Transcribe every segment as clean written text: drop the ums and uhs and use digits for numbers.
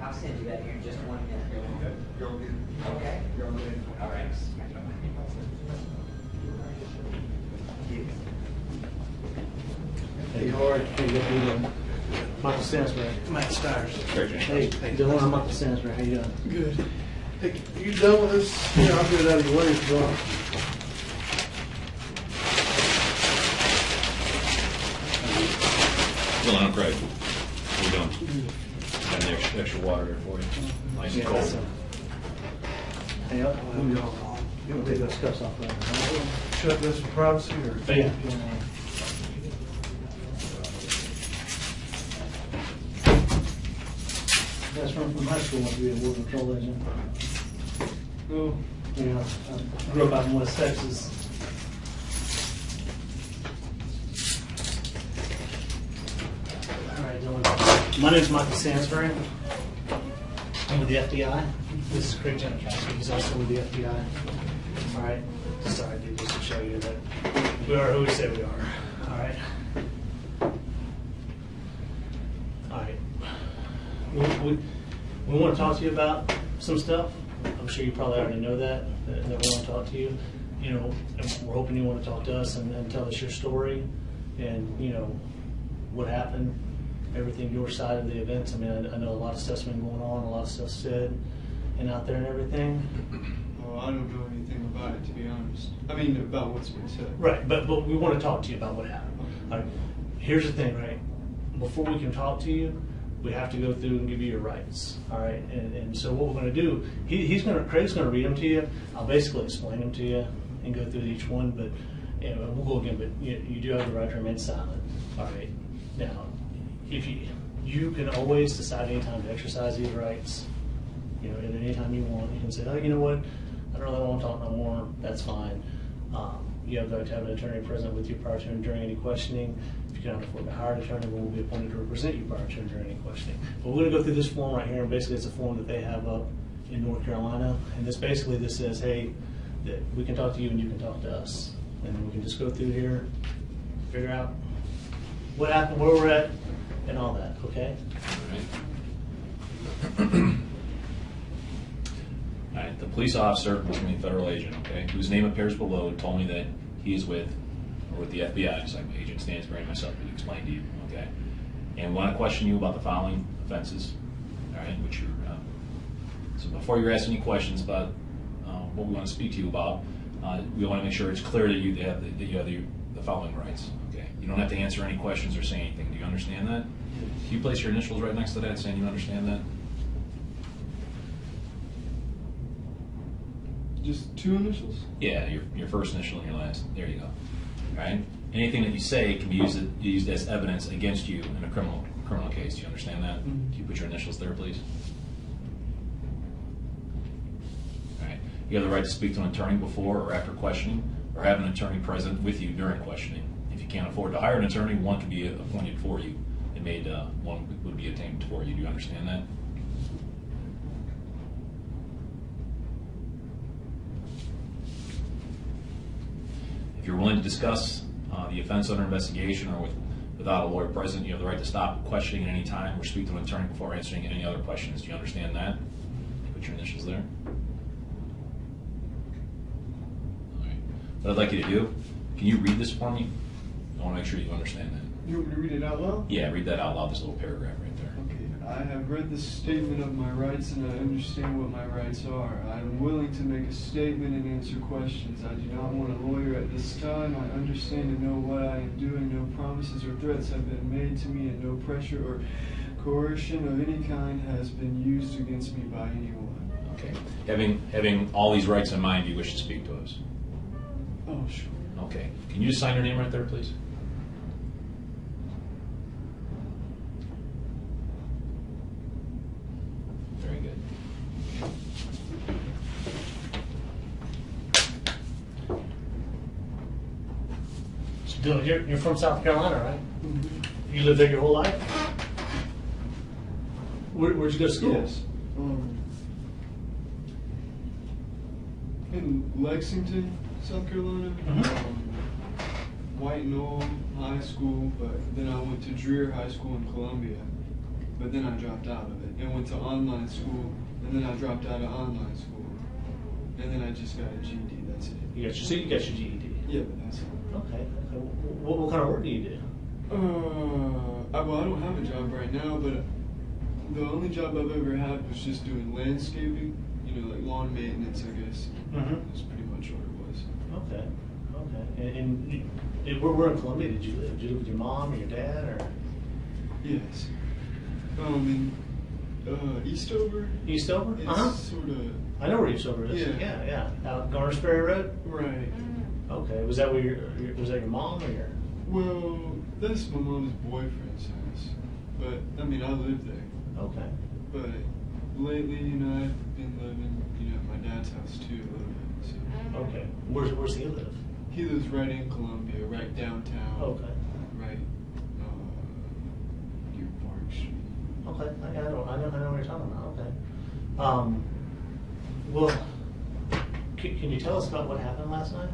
I'll send you that here in just 1 minute. You're good. Okay? You're good. All right. Hey, Howard. Hey, good to meet you. Michael Stansbury. Matt Stires. Hey, Dylan, I'm Michael Stansbury. How you doing? Good. Hey, you done with this? Yeah, I'll get it out of your way if you want. Dylan, I'm Craig. How you doing? Got an extra water there for you. Nice and cold. Hey, you want to take those cuffs off there? Shut this for privacy or? Yeah. Best friend from high school wants to be a border patrol agent. No. Yeah, I grew up out in West Texas. All right, Dylan. My name's Michael Stansbury. I'm with the FBI. This is Craig Janikowski. He's also with the FBI. All right. Sorry, dude, just to show you that we are who we say we are. All right. All right. We want to talk to you about some stuff. I'm sure you probably already know that we want to talk to you. You know, and we're hoping you want to talk to us and tell us your story and, you know, what happened, everything, your side of the events. I mean, I know a lot of stuff's been going on, a lot of stuff's said and out there and everything. Oh, I don't know anything about it, to be honest. I mean, about what's been said. Right, but we want to talk to you about what happened. All right. Here's the thing, right? Before we can talk to you, we have to go through and give you your rights, all right? And so what we're going to do, Craig's going to read them to you. I'll basically explain them to you and go through each one, but you know, we'll go again. But you do have the right to remain silent, all right? Now, if you can always decide anytime to exercise these rights, you know, at any time you want. You can say, oh, you know what, I don't really want to talk no more. That's fine. You have the right to have an attorney present with you prior to and during any questioning. If you cannot afford to hire an attorney, we will be appointed to represent you prior to and during any questioning. But we're going to go through this form right here, and basically it's a form that they have up in North Carolina. And this says, hey, that we can talk to you and you can talk to us. And then we can just go through here, figure out what happened, where we're at, and all that, okay? All right, the police officer, which means federal agent, okay, whose name appears below, told me that he is with the FBI, just like Agent Stansbury and myself we explained to you, okay? And want to question you about the following offenses, all right, which you're, so before you're asking any questions about what we want to speak to you about, we want to make sure it's clear that you have the following rights, okay? You don't have to answer any questions or say anything. Do you understand that? Can you place your initials right next to that saying you understand that? Just two initials? Yeah, your first initial and your last. There you go. All right? Anything that you say can be used as evidence against you in a criminal case. Do you understand that? Mm-hmm. Can you put your initials there, please? All right. You have the right to speak to an attorney before or after questioning, or have an attorney present with you during questioning. If you can't afford to hire an attorney, one can be appointed for you. One would be obtained for you. Do you understand that? If you're willing to discuss the offense under investigation or without a lawyer present, you have the right to stop questioning at any time or speak to an attorney before answering any other questions. Do you understand that? Put your initials there. All right. What I'd like you to do, can you read this for me? I want to make sure you understand that. You want me to read it out loud? Yeah, read that out loud, this little paragraph right there. Okay. I have read this statement of my rights and I understand what my rights are. I am willing to make a statement and answer questions. I do not want a lawyer at this time. I understand and know what I am doing. No promises or threats have been made to me and no pressure or coercion of any kind has been used against me by anyone. Okay. Having all these rights in mind, you wish to speak to us? Oh, sure. Okay. Can you just sign your name right there, please? Very good. So Dylan, you're from South Carolina, right? Mm-hmm. You lived there your whole life? Where'd you go to school? Yes. In Lexington, South Carolina. White Knoll High School, but then I went to Dreer High School in Columbia. But then I dropped out of it. and went to online school, and then I dropped out of online school, and then I just got a GED. That's it. You got your GED. Yeah, but that's it. Okay. What kind of work do you do? Well, I don't have a job right now, but the only job I've ever had was just doing landscaping, like lawn maintenance, I guess. Mm-hmm. That's pretty much what it was. Okay. And where in Columbia did you live? Did you live with your mom or your dad or? Yes. In Eastover. Eastover? It's sort of. I know where Eastover is. Yeah. Yeah. Out Garnersbury Road. Right. Okay. Was that was that your mom or your? Well, that's my mom's boyfriend's house, but I mean, I live there. Okay. But lately, I've been living, at my dad's house too a little bit. So. Okay. Where's he live? He lives right in Columbia, right downtown. Okay. Right near Park Street. Okay. I know what you're talking about. Okay. Well, can you tell us about what happened last night?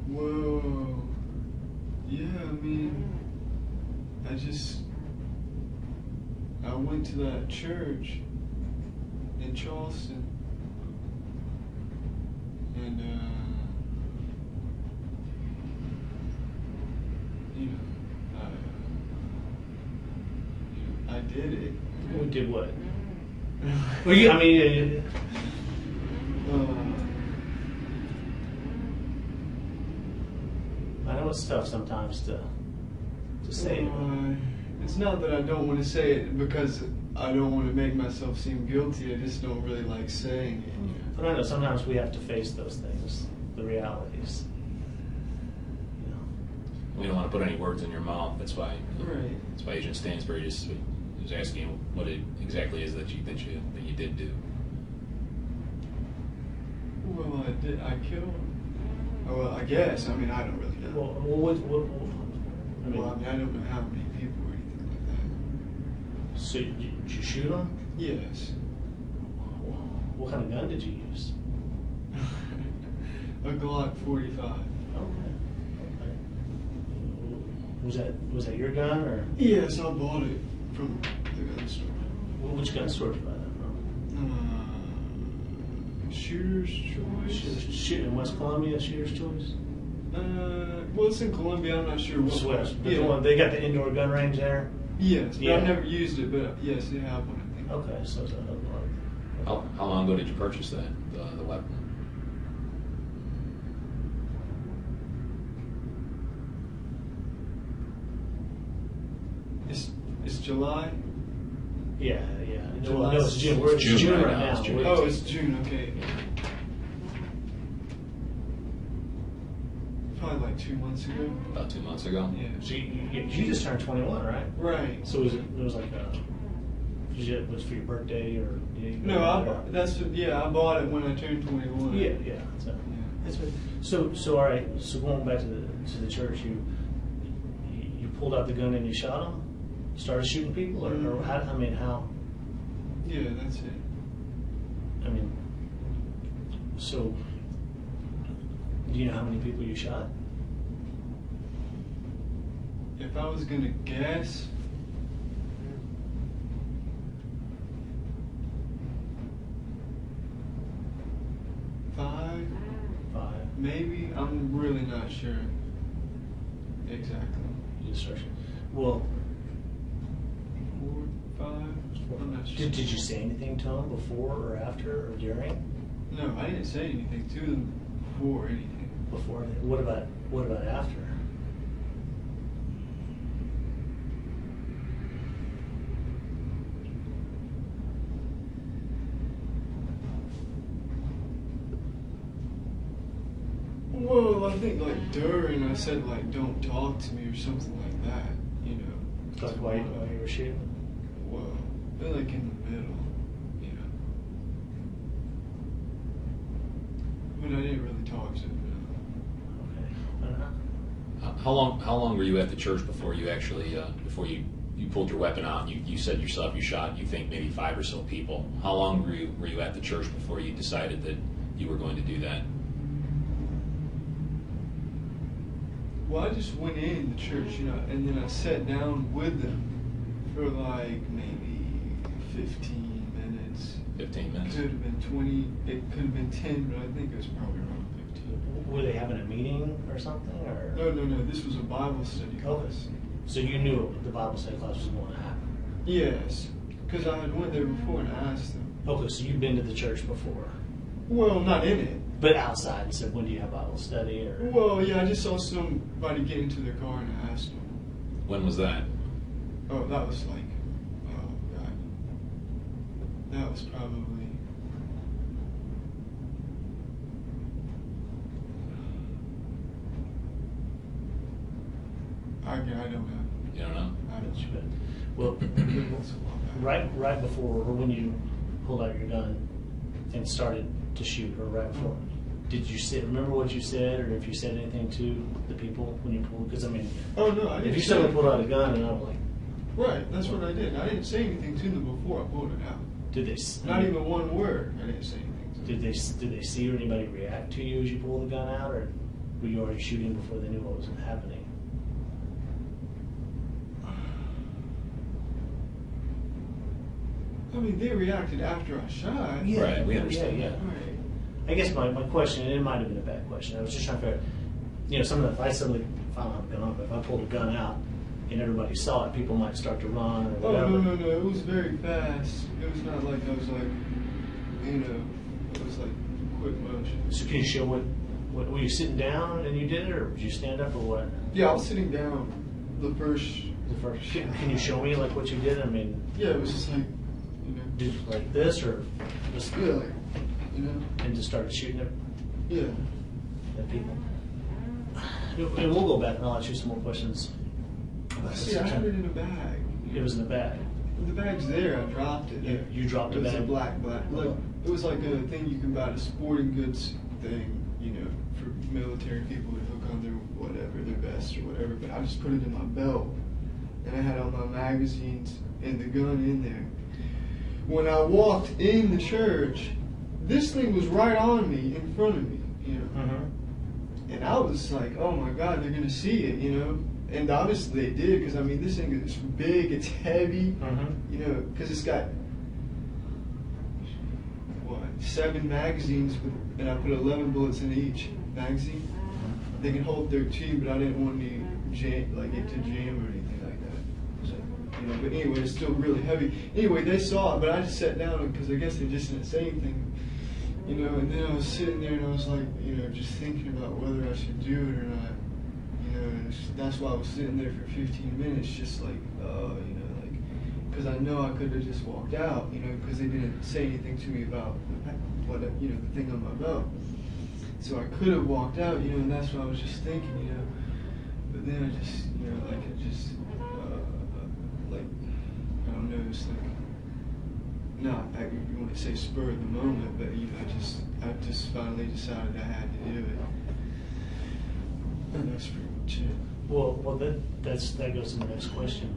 Well, yeah, I mean, I went to that church in Charleston, and, I did it. We did what? Well, yeah, I mean. I know it's tough sometimes to say. It's not that I don't want to say it because I don't want to make myself seem guilty. I just don't really like saying it. But I know sometimes we have to face those things, the realities. We don't want to put any words in your mouth. That's why. Right. That's why Agent Stansbury just was asking you what it exactly is that you did do. Well, I did. I killed him. Oh, well, I guess. I mean, I don't really know. I mean, I don't know how many people or anything like that. So did you shoot him? Yes. What kind of gun did you use? A Glock 45. Okay. Was that your gun or? Yes, I bought it from the gun store. Which gun store did you buy that from? Shooter's Choice. Shoot in West Columbia, Shooter's Choice. Well, it's in Columbia. I'm not sure what. West. Yeah. They got the indoor gun range there. Yes, but Yeah. I've never used it. But yes, they have one. I think. Okay, so it's How long ago did you purchase that the weapon? It's July. yeah. July. No, it's June. We're in June June right right now. now. It's June. Oh, it's June. Okay. Probably like 2 months ago. About 2 months ago. Yeah. So you just turned 21, right? Right. So it was like it was for your birthday or? No, I bought it when I turned 21. Yeah. So, that's what, so all right. So going back to the church, you pulled out the gun and you shot him, started shooting people, or how? I mean, how? Yeah, that's it. I mean, so do you know how many people you shot? If I was gonna guess, five, maybe. I'm really not sure exactly. You just search. Well, 4, 5. I'm not sure. did you say anything to him before or after or during? No, I didn't say anything to them before anything. Before. What about after? Well, I think like during I said like don't talk to me or something like that, Like while you were shooting? Well, they're like in the middle, But I didn't really talk to them. Okay. How long were you at the church before you actually before you pulled your weapon out? You said yourself you shot, you think, maybe 5 or so people. How long were you at the church before you decided that you were going to do that? Well, I just went in the church, and then I sat down with them for like maybe 15 minutes. 15 minutes. Could have been 20. It could have been 10, but I think it was probably around 15. Were they having a meeting or something? Or? No. This was a Bible study class. So you knew the Bible study class was going to happen? Yes, because I had went there before and asked them. Okay, so you've been to the church before? Well, not in it. But outside and said, when do you have Bible study? Or? Well, yeah, I just saw somebody get into their car and I asked them. When was that? Oh, that was like, oh God. That was probably, I don't know. You don't know? I don't know. Well, That's a while back. right before, or when you pulled out your gun and started to shoot, or right before, did you remember what you said, or if you said anything to the people when you pulled? Because I mean, Oh no, I didn't. if you say suddenly it. pulled out a gun and I'm like, Right, that's what I did. I didn't say anything to them before I pulled it out. did they? Not even one word. I didn't say anything to them. Did they see or anybody react to you as you pulled the gun out, or were you already shooting before they knew what was happening? I mean, they reacted after I shot. Right, we understand. Yeah. Right. I guess my question, and it might have been a bad question. I was just trying to figure, if I suddenly found out a gun on, but if I pulled a gun out and everybody saw it, people might start to run or Oh, whatever. no. It was very fast. It was not like I was like, it was like quick motion. So can you show what were you sitting down and you did it, or did you stand up, or what? Yeah, I was sitting down the first. Can you show me like what you did? I mean, Yeah, it was just like, did you like this, or just yeah, like, and just started shooting yeah. at people? And we'll go back and I'll ask you some more questions. See, I had it in a bag. It was in the bag. The bag's there. I dropped it. You dropped it. the It was bag? a black. Look, it was like a thing you can buy at a sporting goods thing, for military people to hook on their whatever, their vest or whatever. But I just put it in my belt, and I had all my magazines and the gun in there. When I walked in the church, this thing was right on me, in front of me, Mm-hmm. And I was like, oh my God, they're gonna see it, And obviously they did, because I mean, this thing is big, it's heavy, Mm-hmm. because it's got 7 magazines, and I put 11 bullets in each magazine. They can hold 13, but I didn't want any it to jam or anything like that. So, but anyway, it's still really heavy. Anyway, they saw it, but I just sat down because I guess they just didn't say anything. And then I was sitting there and I was like, just thinking about whether I should do it or not. And that's why I was sitting there for 15 minutes, just like, because I know I could have just walked out, because they didn't say anything to me about the thing on my belt. So I could have walked out, and that's what I was just thinking, But then I just, I don't know, it's like, not, you want to say spur of the moment, but I just finally decided I had to do it. And that's pretty much it. Well, that goes to the next question.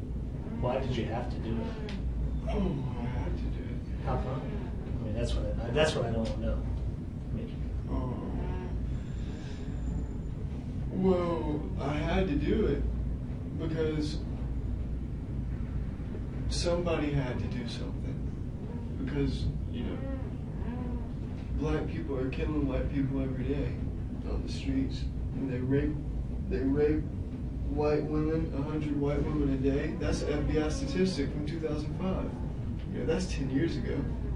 Why did you have to do it? Oh, I had to do it. How come? I mean, that's what I don't know. I mean, Well, I had to do it because somebody had to do something. Because, black people are killing white people every day on the streets. And they rape white women, 100 white women a day. That's an FBI statistic from 2005. That's 10 years ago.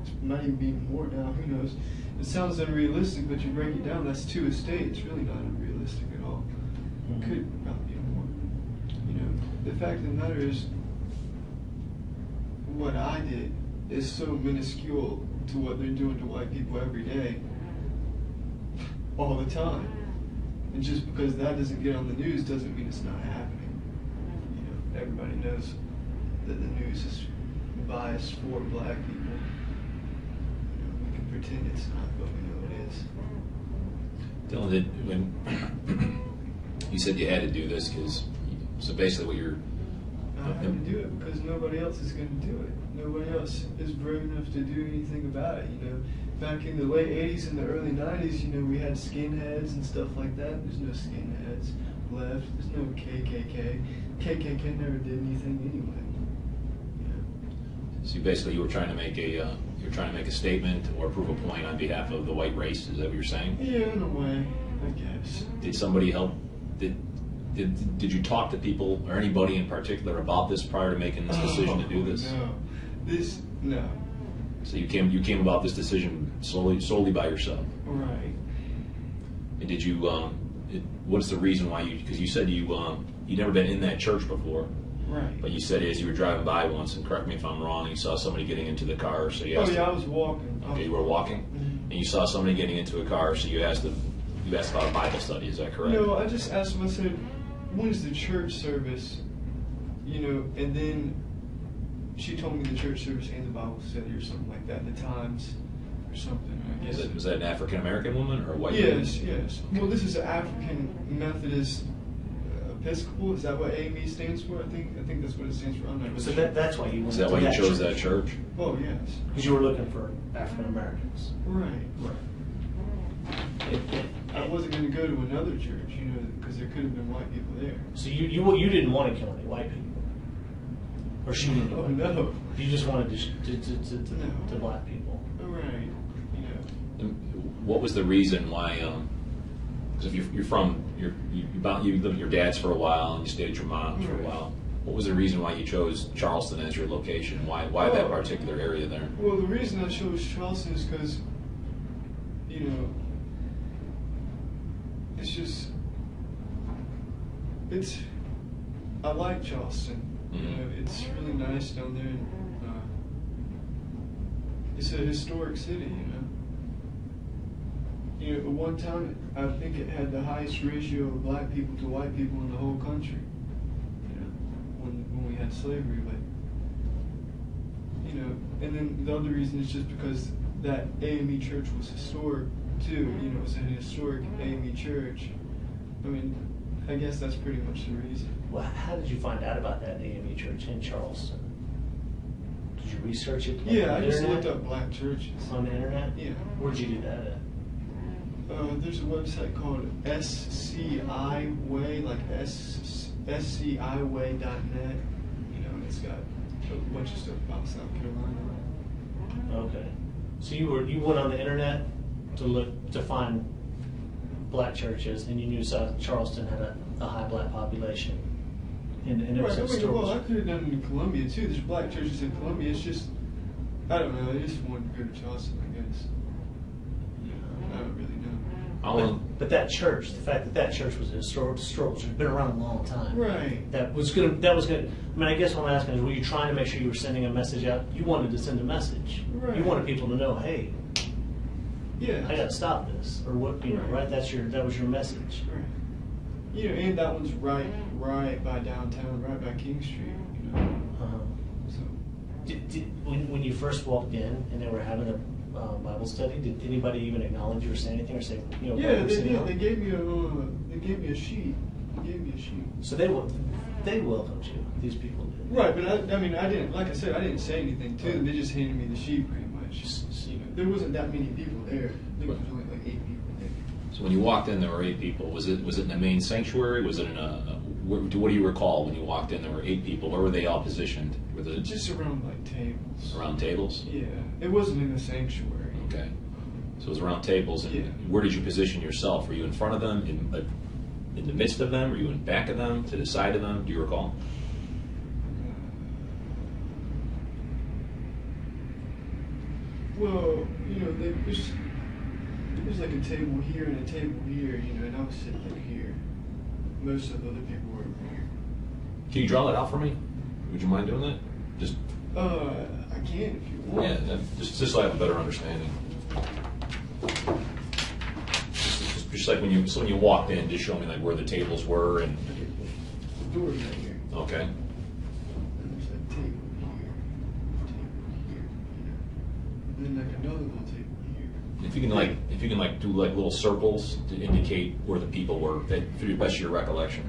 It might even be more now, who knows. It sounds unrealistic, but you break it down, that's 2 a state. It's really not unrealistic at all. It could probably be more. The fact of the matter is, what I did is so minuscule to what they're doing to white people every day, all the time. And just because that doesn't get on the news doesn't mean it's not happening. Everybody knows that the news is biased for black people. We can pretend it's not, but we know it is. Dylan, when you said you had to do this, so basically what you're... I had to do it because nobody else is going to do it. Nobody else is brave enough to do anything about it. back in the late 80s and the early 90s, you know, we had skinheads and stuff like that. There's no skinheads left. There's no KKK. KKK never did anything anyway. So basically, you were trying to make a statement or prove a point on behalf of the white race. Is that what you're saying? Yeah, in a way, I guess. Did somebody help? Did you talk to people or anybody in particular about this prior to making this decision to do this? No. So you came about this decision solely by yourself. Right. And did you? What's the reason why you? Because you said you'd never been in that church before. Right. But you said as you were driving by once, and correct me if I'm wrong, you saw somebody getting into the car, so you asked. I was walking. Okay, you were walking, and you saw somebody getting into a car, so you asked about a Bible study. Is that correct? No, I just asked him. I said, "When is the church service?" You know, and then she told me the church service and the Bible study or something like that. The times or something. I guess. Was that an African American woman or a white woman? Yes. Well, this is an African Methodist Episcopal. Is that what AME stands for? I think that's what it stands for. I'm not really So sure. that's why you went Is that to why you that chose church. that church? Oh, yes. Because you were looking for African Americans. Right. I wasn't going to go to another church, you know, because there could have been white people there. So you didn't want to kill any white people or shoot any Oh, white people. no. You just wanted to black people. Right. You know. And what was the reason why? Because if you lived with your dad's for a while and you stayed at your mom's for a while. What was the reason why you chose Charleston as your location? Why that particular area there? Well, the reason I chose Charleston is because, you know, I like Charleston. You know, it's really nice down there. And, it's a historic city, you know. You know, at one time, I think it had the highest ratio of black people to white people in the whole country. You know, when we had slavery, but you know, and then the other reason is just because that AME church was historic too. You know, it was an historic AME church. I mean, I guess that's pretty much the reason. Well, how did you find out about that AME church in Charleston? Did you research it? Yeah, on the I just internet? looked up black churches. On the internet? Yeah. Where'd you do that at? There's a website called SCI Way, like SCIway.net. You know, and it's got a bunch of stuff about South Carolina. Okay. So you went on the internet to find black churches, and you knew South Charleston had a high black population. And it was Right, historical. well, I could have done it in Columbia too. There's black churches in Columbia. It's just, I don't know. I just wanted to go to Charleston, I guess. I don't really know. But that church, the fact that church was a historical church, it's been around a long time. Right. That was gonna. I mean, I guess what I'm asking is, were you trying to make sure you were sending a message out? You wanted to send a message. Right. You wanted people to know, hey, Yeah. I got to stop this, or what? You know, right? That was your message. Right. You know, and that one's right by downtown, right by King Street. You know. Uh-huh. So. When you first walked in and they were having a Bible study, did anybody even acknowledge you or say anything or say, you know? Yeah, what they we're did. sitting on? They gave me a sheet. They gave me a sheet. So they welcomed you. These people did. Right, but I mean, I didn't. Like I said, I didn't say anything to them. They just handed me the sheet, pretty much. You know, there wasn't that many people there. I think there was only like 8 people there. So when you walked in, there were 8 people. Was it in the main sanctuary? Was it in what do you recall when you walked in? There were 8 people. Where were they all positioned? Were they Just around like tables. around tables? Yeah, it wasn't in the sanctuary. Okay. So it was around tables. And Yeah. where did you position yourself? Were you in front of them, in the midst of them? Were you in back of them, to the side of them? Do you recall? Well, you know, there's like a table here and a table here, you know, and I was sitting like here. Most of the other people were over here. Can you draw that out for me? Would you mind doing that? Just I can if you want. yeah, just so I have a better understanding. Just like when you walked in, just show me like where the tables were and The door's right here. okay. And there's a table here, you know. And then like another little table here. If you can do like little circles to indicate where the people were, to the best of your recollection.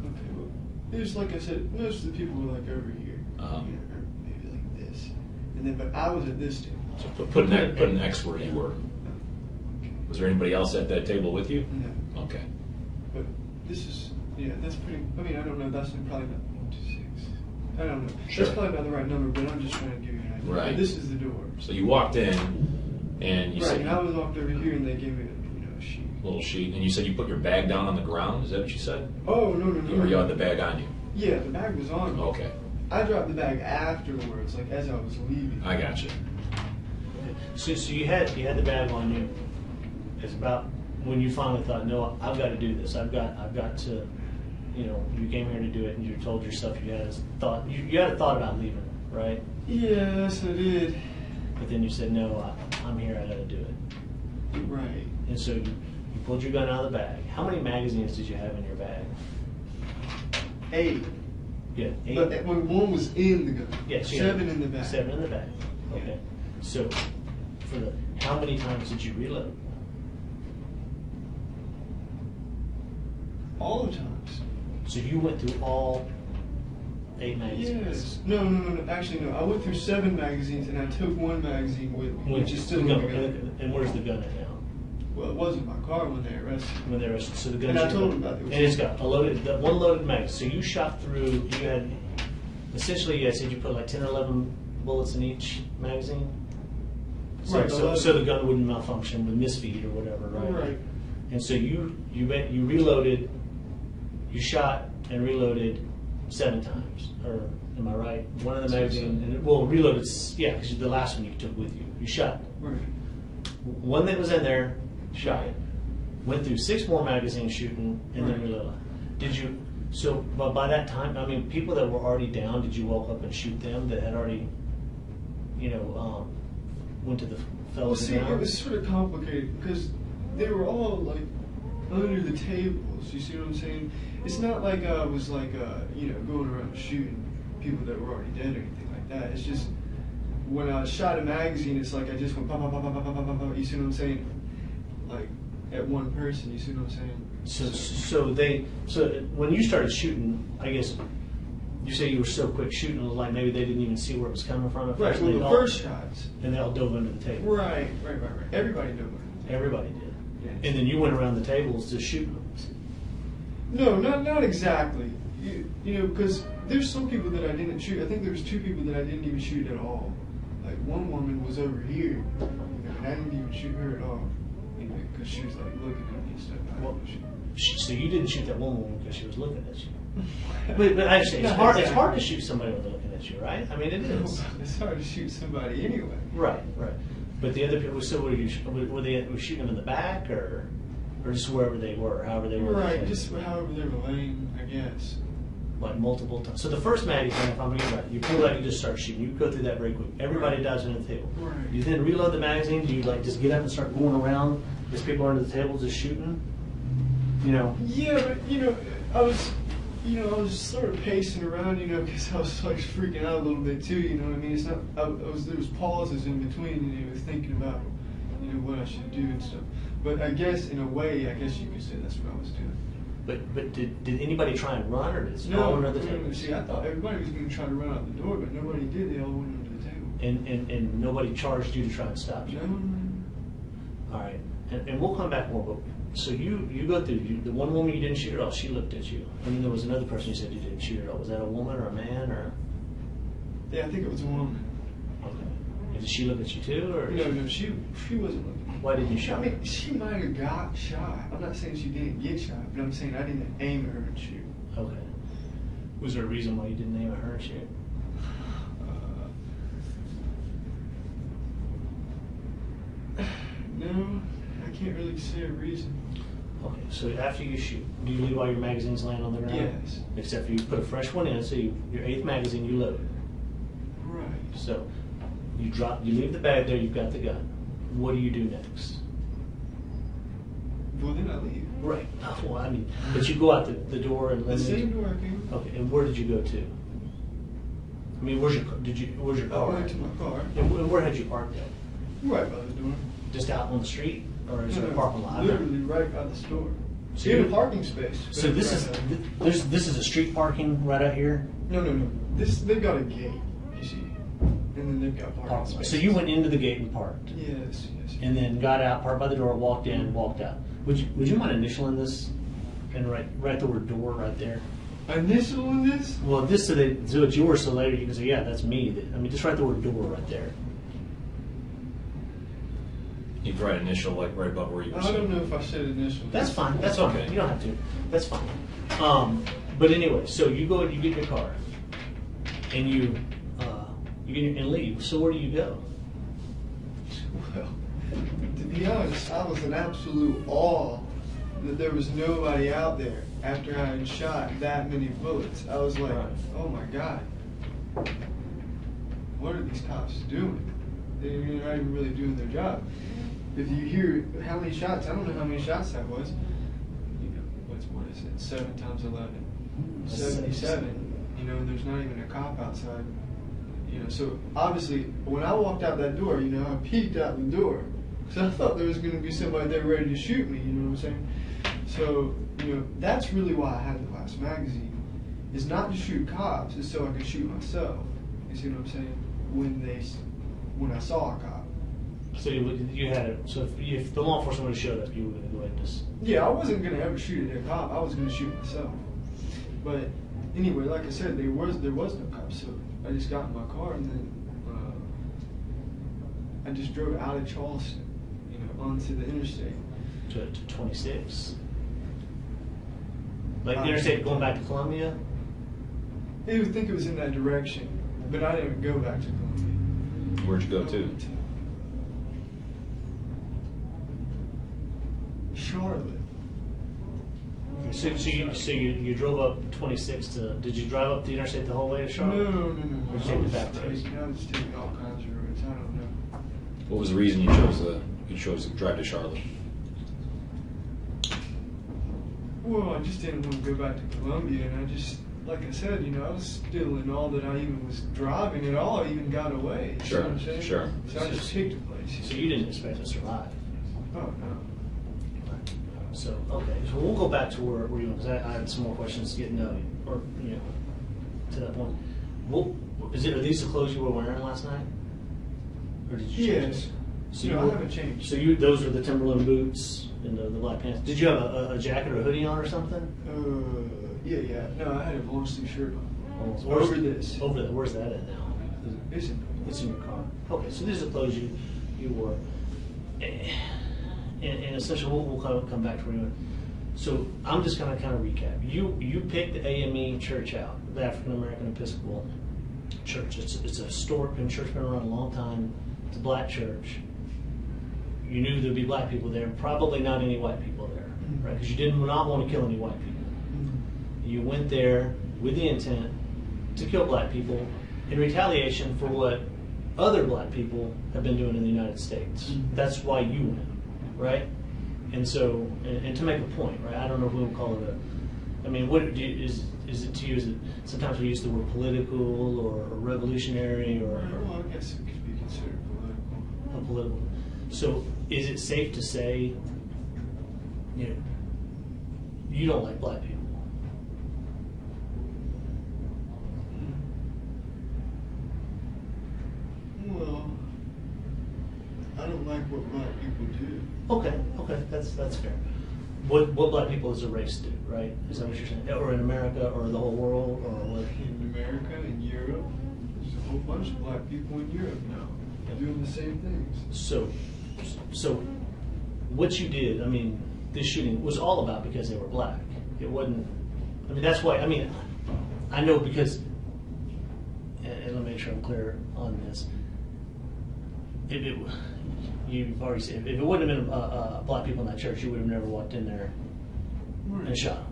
Okay, well, there's like I said, most of the people were like over here. Maybe like this. And then, but I was at this table. So put an X where you were. Was there anybody else at that table with you? No. Okay. But this is, yeah, that's pretty, I mean, I don't know, that's probably not 1, 2, 6. I don't know. Sure. That's probably not the right number, but I'm just trying to give you an idea. Right. But this is the door. So you walked in, and you Right, said and I was walked over here, and they gave me a sheet. little sheet, and you said you put your bag down on the ground. Is that what you said? Oh, no. Or you had the bag on you? Yeah, the bag was on me. Okay. I dropped the bag afterwards, like as I was leaving. I got you. So you had the bag on you. It's about when you finally thought, no, I've got to do this. I've got to, you came here to do it, and you told yourself you had a thought. You had a thought about leaving, right? Yes, I did. But then you said, no, I'm here. I got to do it. Right. And so you pulled your gun out of the bag. How many magazines did you have in your bag? 8. Yeah, 8. But one was in the gun. Yes, you 7 had in the bag. 7 in the bag. Okay. So how many times did you reload? All the times. So you went through all 8 magazines? Yes. No. Actually, no. I went through 7 magazines, and I took 1 magazine with me, which is still in the gun. And where's the gun at now? Well, it wasn't my car when they arrested me. When they arrested, so the gun. And I told them about it. And it's got one loaded magazine. So you shot through. You had essentially, I said you put like 10 or 11 bullets in each magazine. So, Right. so the gun wouldn't malfunction with misfeed or whatever, right? Right. And so you reloaded. You shot and reloaded 7 times, or am I right? One of the magazine, reloaded. Yeah, because the last one you took with you. You shot Right. one that was in there, shot it. Went through 6 more magazines shooting, and then Right. reloaded. Did you? So, but by that time, I mean, people that were already down, did you walk up and shoot them that had already, went to the Well, fellas see, down? it was sort of complicated because they were all like under the tables. You see what I'm saying? It's not like I was like going around shooting people that were already dead or anything like that. It's just when I shot a magazine, it's like I just went pop, pop, pop, pop, pop, pop, pop, pop. You see what I'm saying? Like at one person. You see what I'm saying? So when you started shooting, I guess you say you were so quick shooting, it was like maybe they didn't even see where it was coming from at Right. first. Well, They the all- first shots. and they all dove under the table. Right. Everybody knew it. Everybody did. Yes. And then you went around the tables just shooting them. No, not exactly. Because there's some people that I didn't shoot. I think there was 2 people that I didn't even shoot at all. Like one woman was over here, and I didn't even shoot her at all. Because she was like looking at me and stuff. I Well, didn't shoot. So you didn't shoot that one woman because she was looking at you. But actually, it's Not hard. It's exactly. hard to shoot somebody when they're looking at you, right? I mean, it is. It's hard to shoot somebody anyway. Right. But the other people, so were they shooting them in the back or just wherever they were, however they were? Right, just however they were laying, I guess. Like multiple times. So the first magazine, if I'm getting right, you pull out, you just start shooting. You go through that very quick. Everybody dives under the table. Right. You then reload the magazine. Do you just get up and start going around as people are under the table just shooting? Yeah, but I was sort of pacing around, because I was like freaking out a little bit too. You know what I mean? It's not. There was pauses in between, and I was thinking about, what I should do and stuff. But I guess in a way, I guess you could say that's what I was doing. But did anybody try and run, or did it No, fall under the table? see, I thought everybody was going to try to run out the door, but nobody did. They all went under the table. And nobody charged you to try and stop you? No. All right, and we'll come back more. But so you go through the one woman you didn't shoot at all. She looked at you, and then there was another person you said you didn't shoot at all. Was that a woman or a man or? Yeah, I think it was a woman. Okay. And did she look at you too, or? No, she wasn't looking. Why didn't you I shoot? mean, she might have got shot. I'm not saying she didn't get shot, but I'm saying I didn't aim at her and shoot. Okay. Was there a reason why you didn't aim at her and shoot? No, I can't really say a reason. Okay. So after you shoot, do you leave all your magazines laying on the ground? Yes. Except for you put a fresh one in, so your 8th magazine you load. Right. So you leave the bag there. You've got the gun. What do you do next? Well, then I leave. Right. Well, I mean, but you go out the door and The same door I came. Okay, and where did you go to? I mean, where's your I car? went to my car. And where had you parked at? Right by the door. Just out on the street, or is there a parking lot? Literally right by the store. So In you- a parking space. So this is Right out. this is a street parking right out here. No. they've got a gate, you see, and then they've got parking spaces. So you went into the gate and parked, Yes. and then got out, parked by the door, walked in, walked out. Would you mind initialing this and write the word door right there? Initial in this? Well, so it's yours, so later you can say, yeah, that's me. Just write the word door right there. You can write initial like right above where you were I don't sitting. know if I said initial. That's fine. That's Okay. fine. You don't have to. That's fine. But anyway, so you go and you get your car, and you get and leave. So where do you go? Well, to be honest, I was in absolute awe that there was nobody out there after I had shot that many bullets. I was like, Right. oh my God, what are these cops doing? They're not even really doing their job. If you hear how many shots, I don't know how many shots that was. You know, what is it? 7 times 11. 77. You know, and there's not even a cop outside. You know, so obviously when I walked out that door, you know, I peeked out the door. So I thought there was going to be somebody there ready to shoot me, you know what I'm saying? So, you know, that's really why I had the last magazine. Is not to shoot cops, it's so I could shoot myself. You see what I'm saying? When I saw a cop. So you had it. So if the law enforcement would have showed up, you were going to go ahead and just. Yeah, I wasn't going to ever shoot at a cop. I was going to shoot myself. But anyway, like I said, there was no cop, so I just got in my car and then I just drove out of Charleston, you know, onto the interstate. To 26. Like the interstate going back to Columbia? They would think it was in that direction, but I didn't go back to Columbia. Where'd you go to? Charlotte. So you drove up 26 to. Did you drive up the interstate the whole way to Charlotte? No. Or you take the back roads? I was taking all kinds of roads. I don't know. What was the reason you chose to drive to Charlotte? Well, I just didn't want to go back to Columbia, and I just, like I said, you know, I was still in all that I even was driving at all, I even got away. You Sure, know what I'm saying? sure. So I just picked a place. So you didn't expect to survive. Oh, no. So okay, so we'll go back to where you were. Because I had some more questions to get to know you, or you know, to that point. Are these the clothes you were wearing last night, or did you change Yes. them? So No, you I were- haven't changed. So those were the Timberland boots and the black pants. Did you have a jacket or a hoodie on or something? Yeah. No, I had a long sleeve shirt on. Where's- Over this. Over there. Where's that at now? It's in your car. Okay, so these are the clothes you wore. And essentially, we'll come back to where you went. So I'm just going to kind of recap. You picked the AME church out, the African American Episcopal Church. It's a historic church, been around a long time. It's a black church. You knew there'd be black people there, probably not any white people there, right? Because you did not want to kill any white people. You went there with the intent to kill black people in retaliation for what other black people have been doing in the United States. That's why you went, right? And so, and to make a point, right? I don't know if we would call it is it to use it? Sometimes we use the word political or revolutionary or Well, I guess it could be considered political. political. So, is it safe to say, you don't like black people? Well, I don't like what black people do. Okay, that's fair. What black people as a race do, right? Is that what you're saying? Or in America, or the whole world, or what? In America, in Europe, there's a whole bunch of black people in Europe now doing the same things. So, what you did, this shooting was all about because they were black. It wasn't. That's why. I know because, and let me make sure I'm clear on this. You've already said, if it wouldn't have been black people in that church, you would have never walked in there and shot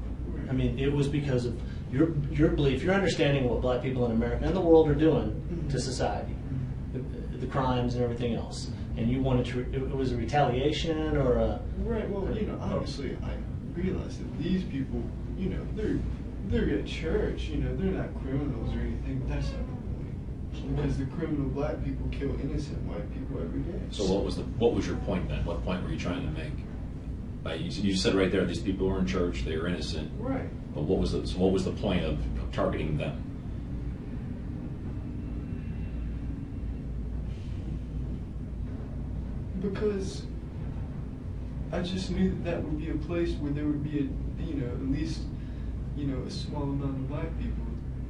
them. It was because of your belief, your understanding of what black people in America and the world are doing to society, the crimes and everything else. And you wanted to, it was a retaliation or a... Right, well, honestly, I realize that these people, they're at church, they're not criminals or anything, but that's not the point. Because the criminal black people kill innocent white people every day. So what was your point then? What point were you trying to make? You said right there, these people were in church, they were innocent. Right. But what was the point of targeting them? Because I just knew that that would be a place where there would be at least, a small amount of black people,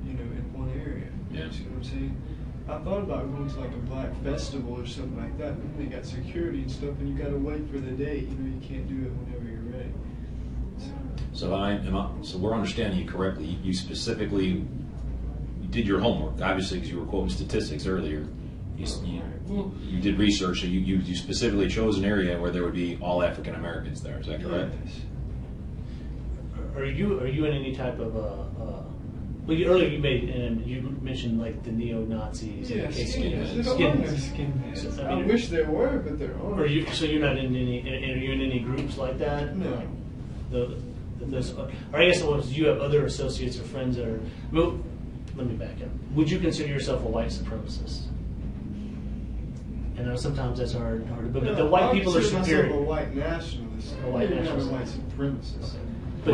in one area. Yeah. You see what I'm saying? I thought about going to like a black festival or something like that, but then they got security and stuff, and you got to wait for the date. You can't do it whenever you're ready. So we're understanding you correctly. You specifically did your homework, obviously, because you were quoting statistics earlier. You did research, so you specifically chose an area where there would be all African Americans there. Is that correct? Yes. Are you in any type of earlier you mentioned like the neo-Nazis and Yeah, the skinheads. There are no skinheads. So, I wish there were, but there aren't. So you're not in any? Are you in any groups like that? No. Or I guess it was you have other associates or friends that are. Well, let me back up. Would you consider yourself a white supremacist? And sometimes that's hard. But No, the white I people are consider superior. myself a white nationalist. A white Maybe not nationalist. a white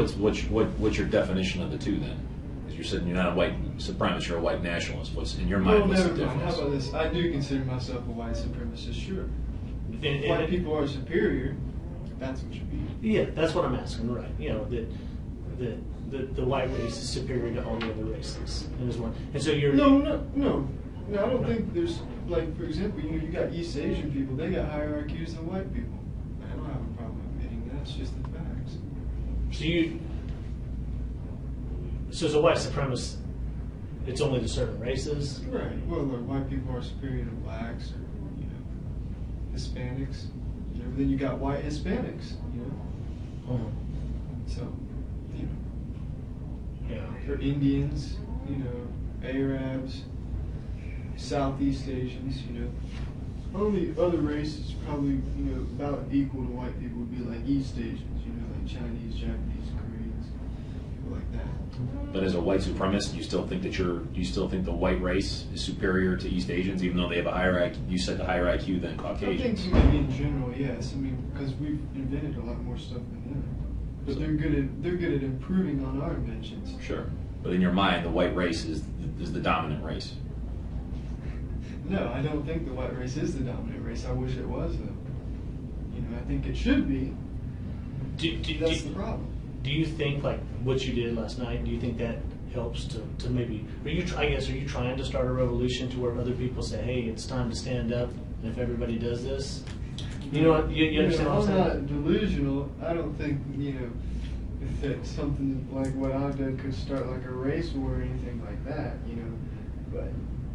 supremacist. What's your definition of the two then? Because you're saying you're not a white supremacist, you're a white nationalist. What's in your mind? Well, What's the never mind. How difference? about this? I do consider myself a white supremacist, sure. And- White people are superior. That's what you mean. Yeah, that's what I'm asking. Right? That the white race is superior to all the other races. And so you're No. I don't think there's, like, for example, you got East Asian people. They got higher IQs than white people. I don't have a problem admitting that. It's just the facts. So as a white supremacist, it's only to certain races. Right. Well, look, white people are superior to blacks or, Hispanics. Then you got white Hispanics, So, Yeah. or Indians, Arabs, Southeast Asians, Only other races probably, about equal to white people would be like East Asians, like Chinese, Japanese, Koreans, people like that. But as a white supremacist, you still think the white race is superior to East Asians, even though they have a higher IQ? You said the higher IQ than I Caucasians. think maybe in general, yes. I mean, because we've invented a lot more stuff than them. But they're good at improving on our inventions. Sure, but in your mind, the white race is the dominant race. No, I don't think the white race is the dominant race. I wish it was, though. I think it should be. That's the problem. Do you think like what you did last night? Do you think that helps to maybe? Are you trying to start a revolution to where other people say, "Hey, it's time to stand up"? And if everybody does this, you understand what I'm I'm saying? not delusional. I don't think that something like what I've done could start like a race war or anything like that.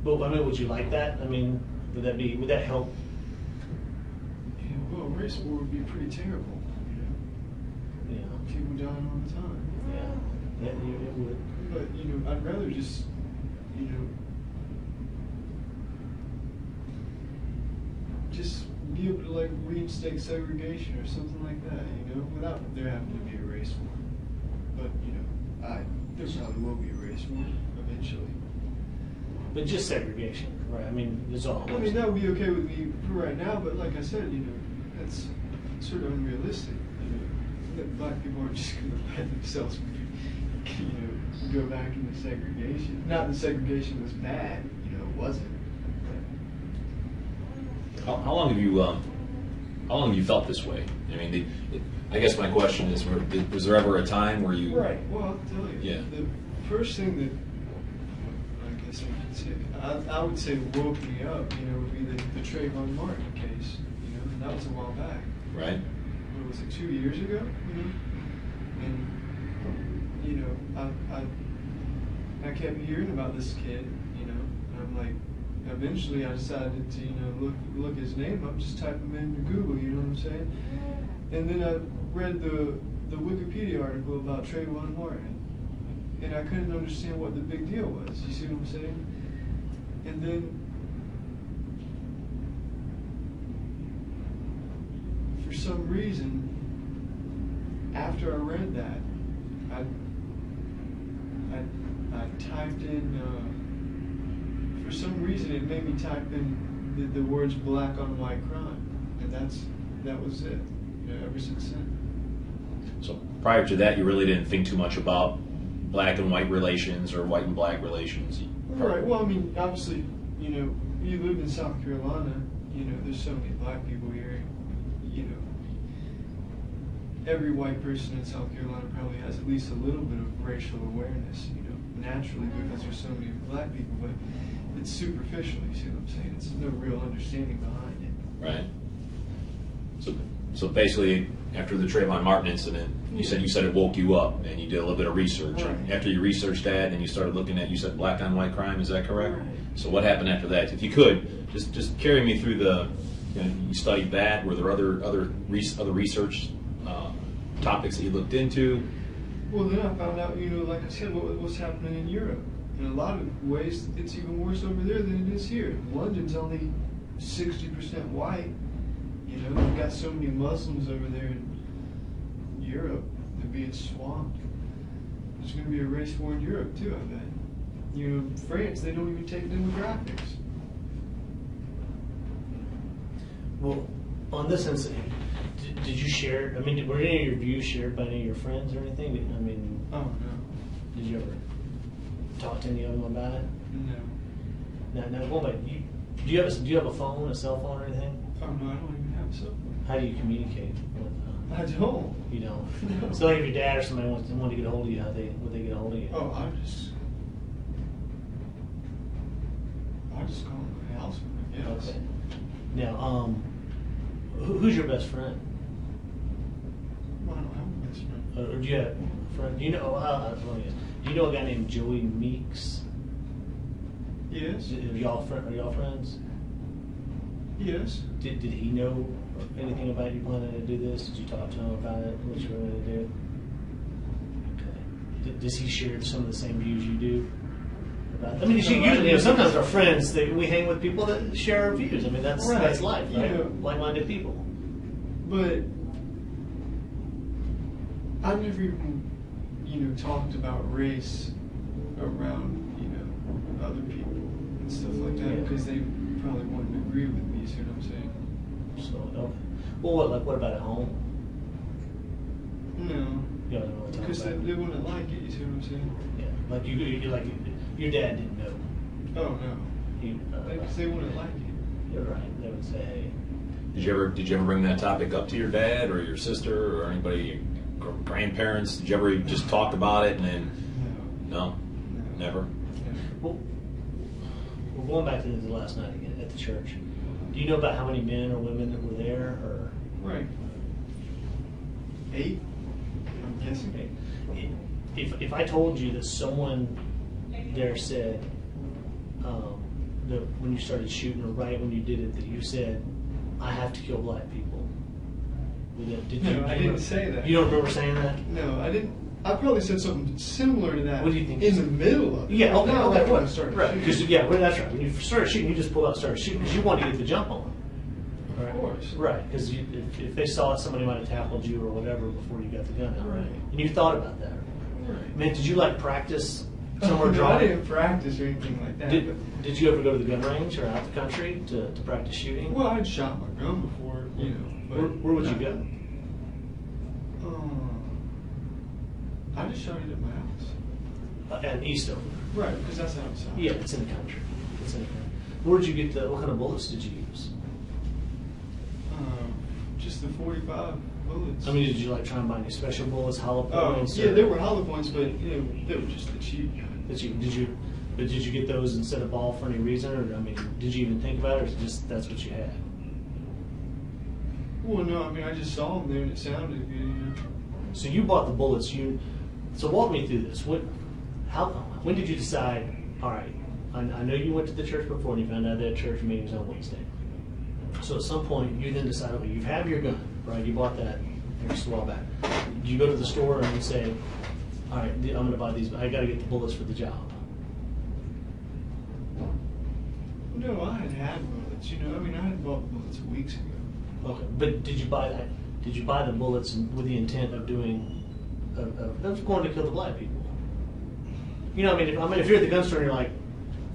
But I mean, would you like that? I mean, would that help? well, a race war would be pretty terrible. Yeah. People dying all the time. Yeah. It would. But I'd rather just just be able to like reinstate segregation or something like that. Without there having to be a race war. But there probably will be a race war eventually. But just segregation, right? I mean, it's all. I mean, that would be okay with me for right now, but like I said, that's sort of unrealistic. That black people aren't just going to let themselves, go back into segregation. Not that segregation was bad, it wasn't. How long have you felt this way? I mean, I guess my question is, was there ever a time where you? Right. Well, I'll tell you. Yeah. The first thing that I guess I could say, I would say woke me up, would be the Trayvon Martin case. And that was a while back. Right. What was it, 2 years ago? And I kept hearing about this kid, and I'm like, eventually I decided to look his name up, just type him into Google, you know what I'm saying? And then I read the Wikipedia article about Trayvon Martin, and I couldn't understand what the big deal was. You see what I'm saying? And then for some reason, after I read that, I typed in, for some reason it made me type in the words black on white crime. And that was it, ever since then. So prior to that, you really didn't think too much about black and white relations or white and black relations? Right, well, I mean, obviously, you live in South Carolina, there's so many black people here, every white person in South Carolina probably has at least a little bit of racial awareness, you know, naturally because there's so many black people, but it's superficial, you see what I'm saying? It's no real understanding behind it. Right. So basically, after the Trayvon Martin incident, you said it woke you up, and you did a little bit of research. Right. After you researched that, and you started looking at, you said black on white crime. Is that correct? Right. So what happened after that? If you could just carry me through the. You studied that. Were there other research topics that you looked into? Well, then I found out, you know, like I said, what's happening in Europe. In a lot of ways, it's even worse over there than it is here. London's only 60% white. You know, we've got so many Muslims over there in Europe. They're being swamped. There's going to be a race war in Europe, too, I bet. You know, France, they don't even take demographics. Well, on this incident, did you share? I mean, were any of your views shared by any of your friends or anything? I mean, Oh, no. did you ever talk to any of them about it? No. Now, going back, do you have a phone, a cell phone, or anything? Oh, no, I don't even have a cell phone. How do you communicate with? I don't. You don't. No. So, like, if your dad or somebody wanted to get a hold of you, would they get a hold of you? Oh, I just call my house when I guess. Okay. Now, who's your best friend? I don't have a best friend. Or do you have a friend? Do you know? Do you know a guy named Joey Meeks? Yes. Are y'all friends? Yes. Did he know anything about you planning to do this? Did you talk to him about it? What you were going to do? Okay. Does he share some of the same views you do? I mean, usually, sometimes our friends, we hang with people that share our views. I mean, that's life, right? Yeah. Like-minded people. But I never even, you know, talked about race around, you know, other people and stuff like that because they probably wouldn't agree with me. You see what I'm saying? So, okay. Well, what about at home? No. You don't know what to talk Because they about? wouldn't like it. You see what I'm saying? Yeah, like your dad didn't know. Oh no. Because they wouldn't like it. You're right. They would say, hey. Did you ever bring that topic up to your dad or your sister or anybody, grandparents? Did you ever just talk about it and then? No. Never. Well, we're going back to the last night again at the church. Do you know about how many men or women that were there? Or Right. 8? I'm guessing. okay. If I told you that someone there said that when you started shooting or right when you did it that you said, I have to kill black people. No, I didn't say that. You don't remember saying that? No, I didn't. I probably said something similar to that. What do you think? In the middle of it. Yeah, okay, Not okay, like when I right. started Right, shooting. because well, that's right. When you started shooting, you just pulled out and started shooting because you wanted to get the jump on them. Of course. Right, because if they saw it, somebody might have tackled you or whatever before you got the gun out. Right. And you thought about that. Right. Man, did you practice somewhere No, I drawing? didn't practice or anything like that. Did you ever go to the gun range or out the country to practice shooting? Well, I'd shot my gun before, you know. But Where would you go? I just shot it at my house. At Eastover. Right, because that's outside. Yeah, it's in the country. It's in the country. Where'd you get what kind of bullets did you use? Just the 45 bullets. I mean, did you try and buy any special bullets, hollow Oh, points? yeah, they were hollow points, but you know, they were just the cheap kind. Did you get those instead of ball for any reason, or I mean, did you even think about it, or just that's what you had? Well, no, I mean, I just saw them there and it sounded good, you know. So you bought the bullets. So walk me through this. When did you decide? All right, I know you went to the church before and you found out they had church meetings on Wednesday. So at some point you then decide, okay, you have your gun, right? You bought that just a while back. You go to the store and you say, all right, I'm going to buy these. I got to get the bullets for the job. No, I had bullets, you know. I mean, I had bought bullets weeks ago. Okay, but did you buy that? Did you buy the bullets with the intent of going to kill the black people? You know, I mean, if you're at the gun store and you're like,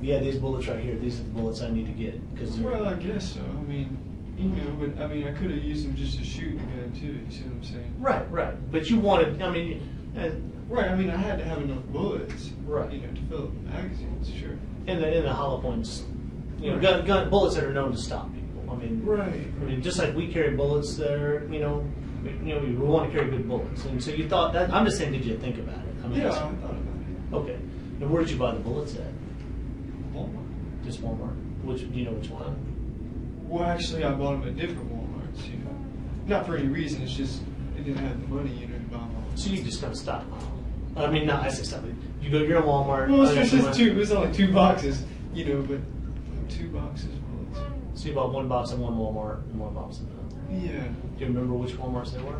yeah, these bullets right here, these are the bullets I need to get. Well, I guess so. I mean, you know, but I mean, I could have used them just to shoot the gun too. You see what I'm saying? Right. But you wanted, I mean, right. I mean, I had to have enough bullets, right? You know, to fill up the magazines, sure. In the hollow points, you know, gun bullets that are known to stop people. I mean, right. I mean, just like we carry bullets that are, you know, you know, we want to carry good bullets. And so you thought that, I'm just saying, did you think about it? I mean, Yeah, I thought about it. okay. And where did you buy the bullets at? Walmart. Just Walmart? Which, do you know which one? Well, actually, I bought them at different Walmarts, you know. Not for any reason, it's just, I didn't have the money, you know, to buy them all. So you just kind of stockpile. I mean, no, I say stop. You go, you're in Walmart. Well, I got it's some just money. two, it was only 2 boxes, you know, but 2 boxes of bullets. So you bought one box in one Walmart and one box in another. Yeah. Do you remember which Walmarts they were?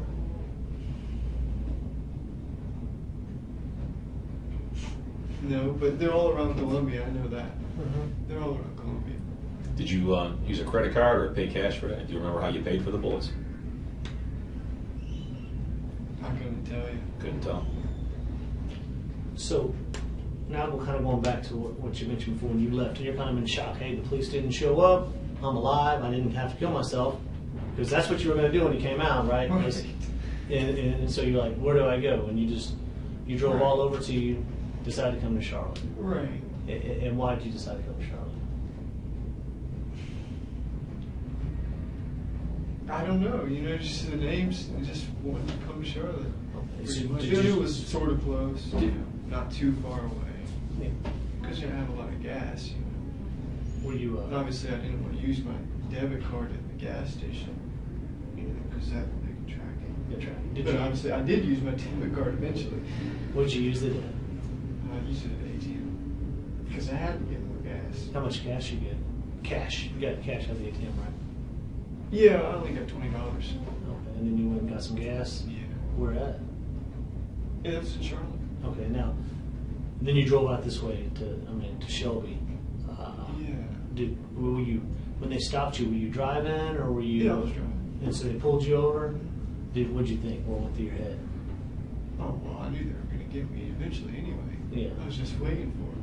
No, but they're all around Columbia, I know that. They're all around Columbia. Did you use a credit card or pay cash for that? Do you remember how you paid for the bullets? I couldn't tell you. Couldn't tell. So now we're kind of going back to what you mentioned before when you left, and you're kind of in shock. Hey, the police didn't show up. I'm alive. I didn't have to kill myself, because that's what you were going to do when you came out, right? Right. And so you're like, where do I go? And you drove Right. all over to you, decided to come to Charlotte. Right. And why did you decide to come to Charlotte? I don't know, you know, just the names, I just wanted to come to Charlotte. Okay, Pretty so much. did you- It was sort of close, you know, not too far away. Yeah. Because you have a lot of gas, you know. Were you? And obviously, I didn't want to use my debit card at the gas station, you know, because that they can track it. Good try. Did But you? obviously, I did use my debit card eventually. What'd you use it at? I used it at ATM because I had to get more gas. How much cash you get? Cash. You got cash out of the ATM, right? Yeah, I only got $20. Okay. And then you went and got some gas. Yeah. Where at? Yeah, that's in Charlotte. Okay. Now, then you drove out this way to Shelby. Yeah. Were you when they stopped you? Were you driving or were you? Yeah, I was driving. And so they pulled you over. What'd you think? What went through your head? Oh, well, I knew they were going to get me eventually anyway. Yeah. I was just waiting for it.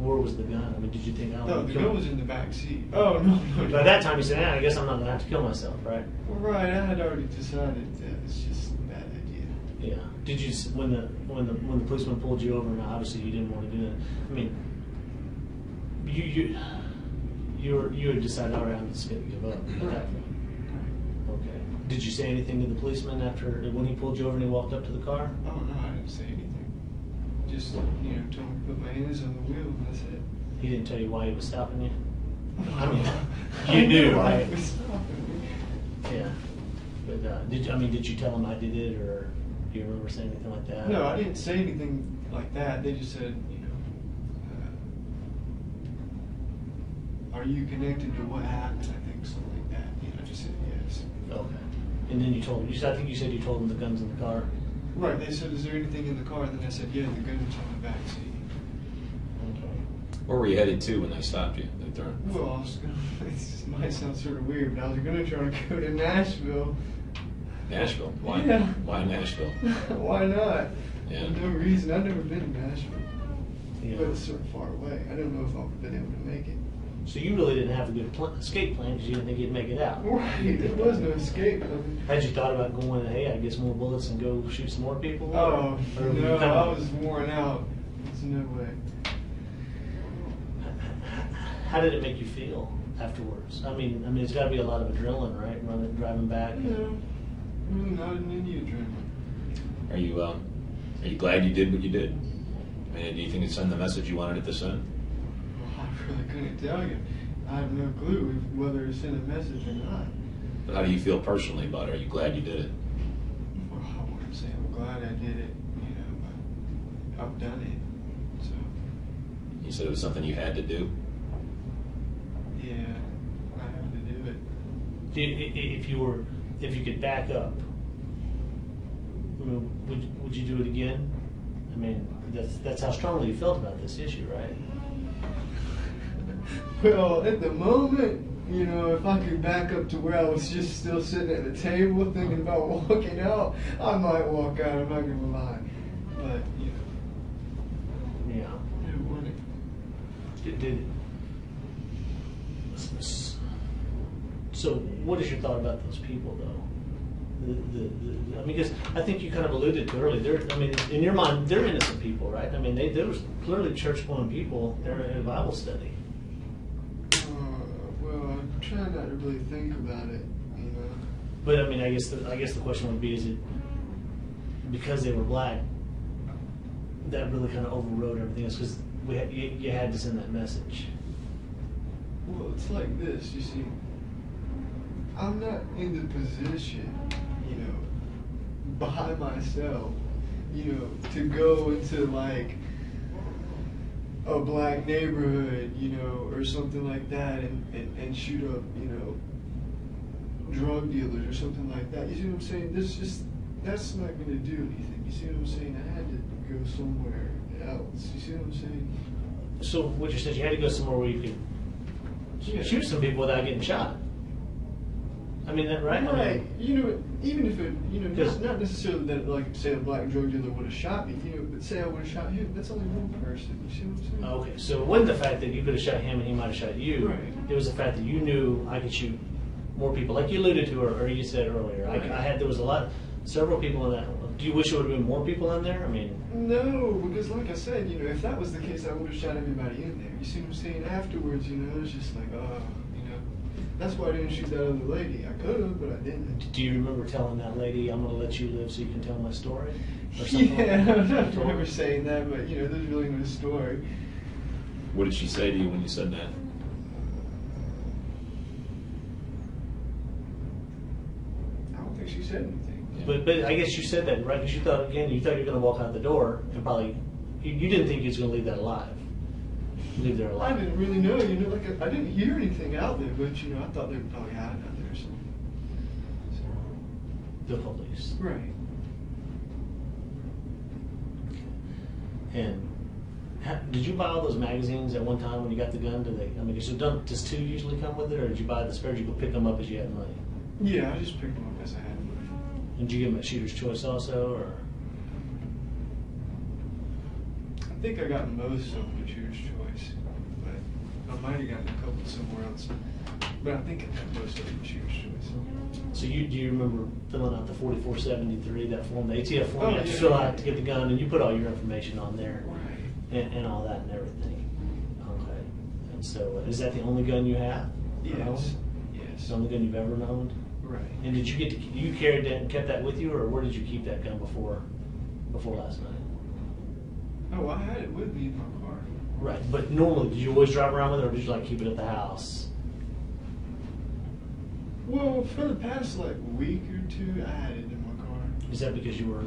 Where was the gun? I mean, did you think? No, the gun was in the back seat. Oh, no. By that time, you said, I guess I'm not gonna have to kill myself, right? Right, I had already decided that it's just a bad idea. Yeah. Did you when the policeman pulled you over? Now, obviously, you didn't want to do it. I mean, you had decided, all right, I'm just gonna give up. at that point. Okay. Did you say anything to the policeman after when he pulled you over and he walked up to the car? Oh, no, I didn't say anything. Just, you know, told me to put my hands on the wheel and that's it. He didn't tell you why he was stopping you. I mean, I you knew, why right? he was stopping me. Yeah. But did you tell him I did it, or do you remember saying anything like that? No, I didn't say anything like that. They just said, you know, are you connected to what happened? I think something like that. You know, I just said yes. Okay. And then you told him. I think you said you told him the gun's in the car. Right. They said, is there anything in the car? Then I said, yeah, the gun was on the back seat. Where were you headed to when they stopped you? They turned. Well, I was gonna, it might sound sort of weird, but I was going to try to go to Nashville. Nashville. Why? Yeah. Why Nashville? Why not? Yeah. For no reason. I've never been to Nashville. Yeah. But it's sort of far away. I don't know if I've been able to make it. So you really didn't have a good escape plan because you didn't think you'd make it out. Right. There was no escape. I mean, Had you thought about going, hey, I get some more bullets and go shoot some more people? oh, Or were you no, kind I of- was worn out. There's no way. How did it make you feel afterwards? I mean, it's got to be a lot of adrenaline, right? Driving back. No, really not in any adrenaline. Are you glad you did what you did? I mean, do you think it sent the message you wanted it to send? Well, I really couldn't tell you. I have no clue whether it sent a message or not. But how do you feel personally about it? Are you glad you did it? Well, I wouldn't say I'm glad I did it, you know, but I've done it. So, You said it was something you had to do. yeah, I have to do it. If you could back up, I mean, would you do it again? I mean, that's how strongly you felt about this issue, right? Well, at the moment, you know, if I could back up to where I was just still sitting at the table thinking about walking out, I might walk out, I'm not going to lie. But, you know, Yeah. it wouldn't. So, what is your thought about those people, though? I mean, because I think you kind of alluded to earlier. I mean, in your mind, they're innocent people, right? I mean, there was clearly church-going people. They're in a Bible study. Well, I'm trying not to really think about it, you know. But I mean, I guess the question would be: is it because they were black that really kind of overrode everything else? Because you had to send that message. Well, it's like this, you see. I'm not in the position, you know, by myself, you know, to go into like a black neighborhood, you know, or something like that and shoot up, you know, drug dealers or something like that. You see what I'm saying? That's not going to do anything. You see what I'm saying? I had to go somewhere else. You see what I'm saying? So what you said, you had to go somewhere where you could shoot some people without getting shot. I mean, that right? Right. I mean, You know, even if it, you know, not necessarily that, like, say a black drug dealer would have shot me, you know, but say I would have shot him, that's only one person. You see what I'm saying? okay, so it wasn't the fact that you could have shot him and he might have shot you. Right. It was the fact that you knew I could shoot more people, like you alluded to or you said earlier. Right. There was several people in that. Do you wish there would have been more people in there? I mean, No, because like I said, you know, if that was the case, I would have shot everybody in there. You see what I'm saying? Afterwards, you know, it's just like, you know, that's why I didn't shoot that other lady. I could have, but I didn't. do you remember telling that lady, "I'm going to let you live so you can tell my story"? Or something Yeah, like I that? don't remember saying that, but you know, there's really no story. What did she say to you when you said that? I don't think she said anything. Yeah. But I guess you said that, right? Because you thought you were going to walk out the door and probably you didn't think you was going to leave that alive. Leave there I alive. didn't really know, you know, like I didn't hear anything out there, but you know, I thought they were probably hiding out there or something. The police. Right. And did you buy all those magazines at one time when you got the gun? Does two usually come with it, or did you buy the spare? Did you go pick them up as you had money? Yeah, I just picked them up as I had money. And did you give them a shooter's choice also, or? I think I got most of them at Shooter's Choice, but I might have gotten a couple somewhere else. But I think I got most of them at Shooter's Choice. So do you remember filling out the 4473, that form, the ATF form Oh, you have to yeah, fill yeah. out to get the gun, and you put all your information on there Right. and all that and everything. Okay. And so is that the only gun you have? Yes. It's Yes. the only gun you've ever owned? Right. And did you carried that and kept that with you, or where did you keep that gun before last night? Oh, I had it with me in my car. Right, but normally, did you always drive around with it, or did you like keep it at the house? Well, for the past like week or two, I had it in my car. Is that because you were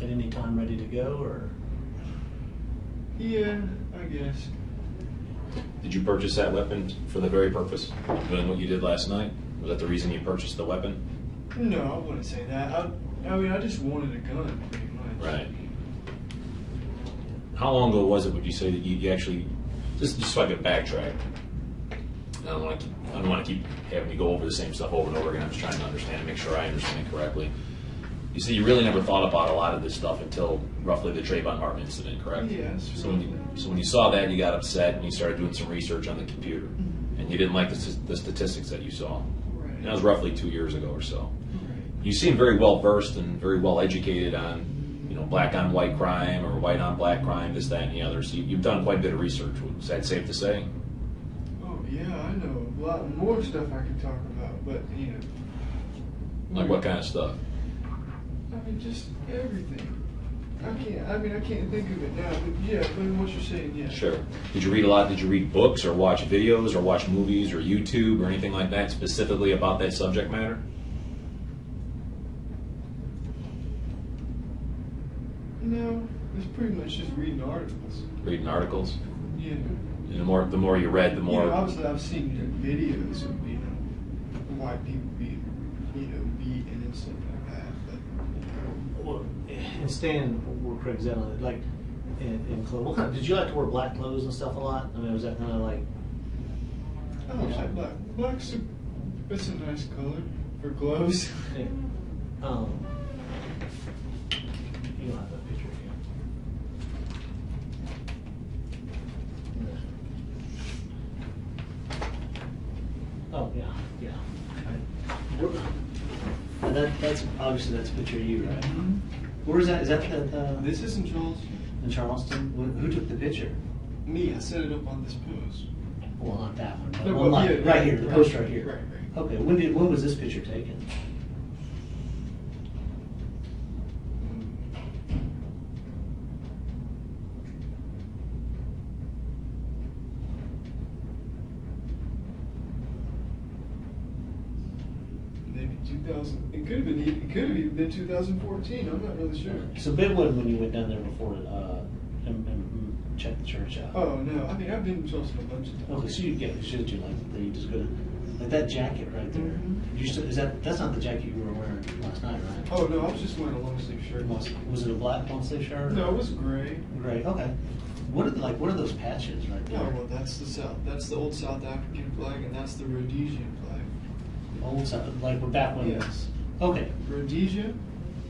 at any time ready to go, or? Yeah, I guess. Did you purchase that weapon for the very purpose, doing what you did last night? Was that the reason you purchased the weapon? No, I wouldn't say that. I mean, I just wanted a gun, pretty much. Right. How long ago was it, would you say, that you actually, just so I could backtrack? I don't want to keep having you go over the same stuff over and over again. I'm just trying to understand, make sure I understand it correctly. You say you really never thought about a lot of this stuff until roughly the Trayvon Martin incident, correct? Yes. So when you saw that, you got upset and you started doing some research on the computer, and you didn't like the statistics that you saw. Right. And that was roughly 2 years ago or so. Right. You seem very well versed and very well educated on, black on white crime or white on black crime, this, that, and the other. So you've done quite a bit of research. Is that safe to say? Oh yeah, I know a lot more stuff I could talk about, but you know. Like what kind of stuff? I mean, just everything. I can't think of it now, but yeah, but what you're saying, yeah. Sure. Did you read a lot? Did you read books or watch videos or watch movies or YouTube or anything like that specifically about that subject matter? No, it's pretty much just reading articles. Reading articles? Yeah. And the more you read, the more. Obviously, I've seen videos of white people being beaten and stuff like that. But Well, and Stan, where Craig's at on it, like in clothes. Did you like to wear black clothes and stuff a lot? I mean, was that kind of like? I don't like black. Black's it's a nice color for clothes. You don't have that picture here. No. Oh yeah. And that's obviously that's a picture of you, right? Where is that? Is that This is in Charleston. in Charleston? Who took the picture? Me, I set it up on this post. Well, not that one. But No, one well, like, yeah, right here, the right, post right here. right. Okay. When was this picture taken? 2000. It could have been. It could have even been 2014. I'm not really sure. So it wasn't when you went down there before and checked the church out. Oh no! I mean, I've been to Tulsa a bunch of times. Okay, so you should you like that? You just go to like that jacket right there. You still, that's not the jacket you were wearing last night, right? Oh no! I was just wearing a long sleeve shirt. Was it a black long sleeve shirt? No, it was gray. Gray. Okay. What are those patches right there? Oh well, that's the South. That's the old South African flag, and that's the Rhodesian flag. Old South, like back when. Yes. Okay. Rhodesia.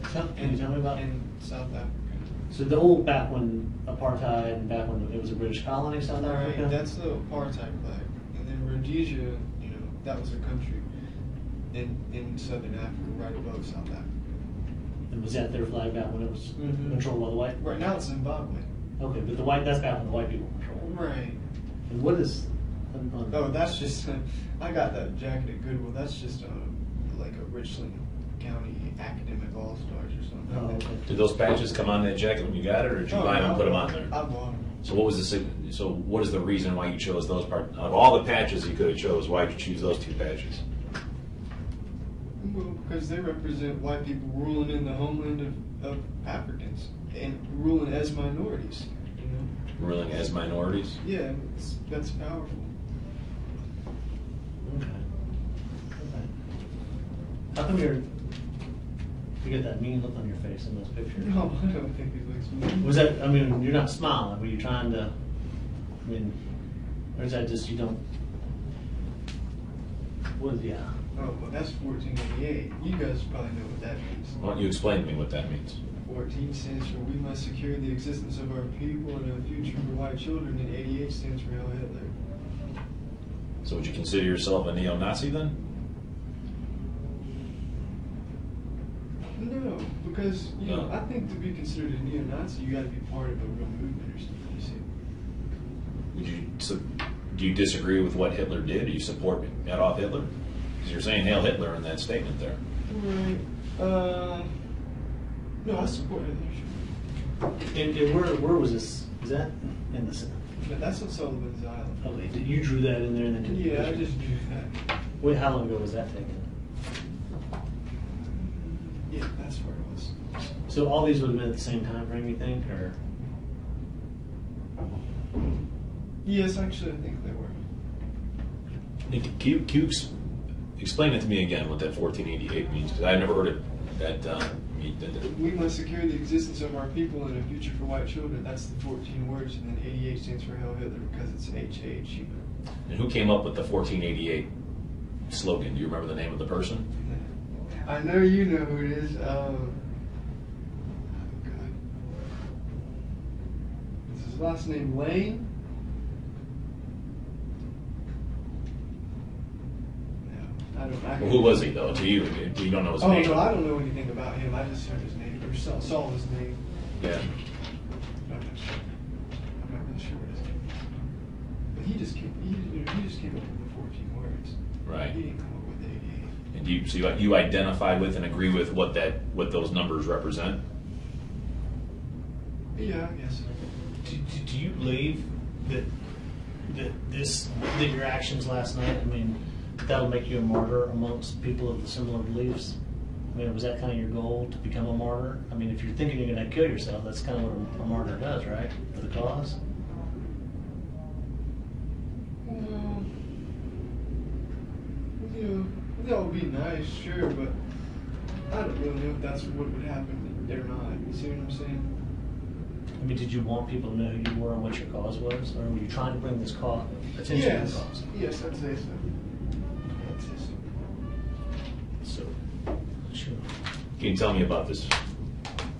Can you tell me about? And South Africa. So the old back when apartheid and back when it was a British colony, South Africa. Right. That's the apartheid flag, and then Rhodesia. You know, that was a country in Southern Africa, right above South Africa. And was that their flag back when it was controlled by the white? Right now it's Zimbabwe. Okay, but that's back when the white people controlled. Right. And what is? Oh, that's just. I got that jacket at Goodwill. That's just like a Richland County Academic All Stars or something. Oh, okay. Did those patches come on that jacket when you got it, or did you buy them and put them on there? I bought them. So what was the so what is the reason why you chose those parts? Out of all the patches you could have chose, why did you choose those two patches? Well, because they represent white people ruling in the homeland of Africans and ruling as minorities. You know. Ruling as minorities? Yeah, that's powerful. Okay. How come you get that mean look on your face in those pictures? No, I don't think it looks mean. Was that? I mean, you're not smiling. Were you trying to? I mean, or is that just you don't? What? Yeah. Oh, well, that's 1488. You guys probably know what that means. Why don't you explain to me what that means? 14 stands for we must secure the existence of our people and a future for white children, and 88 stands for Hail Hitler. So would you consider yourself a neo-Nazi then? No, because you know, No. I think to be considered a neo-Nazi, you got to be part of a real movement or something. You see? Do you disagree with what Hitler did? Do you support Adolf Hitler? Because you're saying Hail Hitler in that statement there. Right. No, I support Hitler. Sure. And where was this? Is that in the? But that's on Sullivan's Island. Okay, you drew that in there and then took the Yeah, I picture? just drew that. Wait, how long ago was that taken? Yeah, that's where it was. So all these would have been at the same time frame, you think, or? Yes, actually, I think they were. Nick, can you explain it to me again what that 1488 means? Because I've never heard it that. We must secure the existence of our people and a future for white children. That's the 14 words, and then 88 stands for Hail Hitler because it's HH. And who came up with the 1488 slogan? Do you remember the name of the person? I know you know who it is. Oh, God. Is his last name Lane? No, I don't. Well, who was he though? To you, you don't know his Oh name. no, I don't know anything about him. I just heard his name or saw his name. Yeah. I'm not sure. I'm not really sure what his name is. But he just came. He just came up with the 14 words. Right. He didn't come up with 88. And so you identify with and agree with what those numbers represent? Yeah, I guess so. Do you believe that your actions last night? I mean, that'll make you a martyr amongst people of similar beliefs. I mean, was that kind of your goal, to become a martyr? I mean, if you're thinking you're going to kill yourself, that's kind of what a martyr does, right? For the cause. Well, you know, that would be nice, sure, but I don't really know if that's what would happen or not. You see what I'm saying? I mean, did you want people to know who you were and what your cause was, or were you trying to bring this attention Yes. to the cause? Yes, I'd say so. I'd say so. So, sure. Can you tell me about this?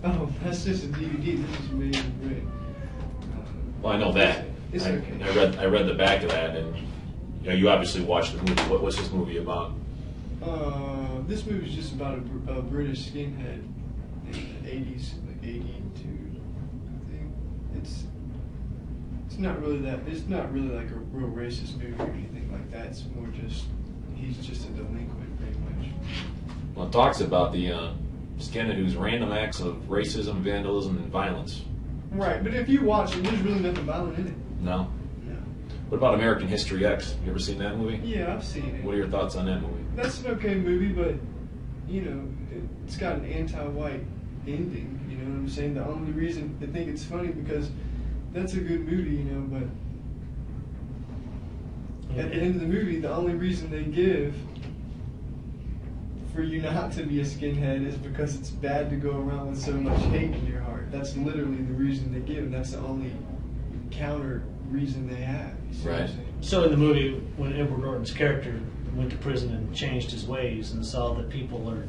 Oh, that's just a DVD. This is made in Britain. Well, I know that. It's okay. I read the back of that, and you obviously watched the movie. What's this movie about? This movie is just about a British skinhead in the 80s, like 82, I think. It's not really that. It's not really like a real racist movie or anything like that. It's more just he's just a delinquent, pretty much. Well, it talks about the skinhead whose random acts of racism, vandalism, and violence. Right, but if you watch it, there's really nothing violent in it. No. No. What about American History X? You ever seen that movie? Yeah, I've seen it. What are your thoughts on that movie? That's an okay movie, but you know, it's got an anti-white ending. You know what I'm saying? The only reason I think it's funny because that's a good movie, you know, but at the end of the movie, the only reason they give for you not to be a skinhead is because it's bad to go around with so much hate in your heart. That's literally the reason they give, and that's the only counter reason they have. You see what I'm Right. saying? So in the movie, when Edward Norton's character went to prison and changed his ways and saw that people are,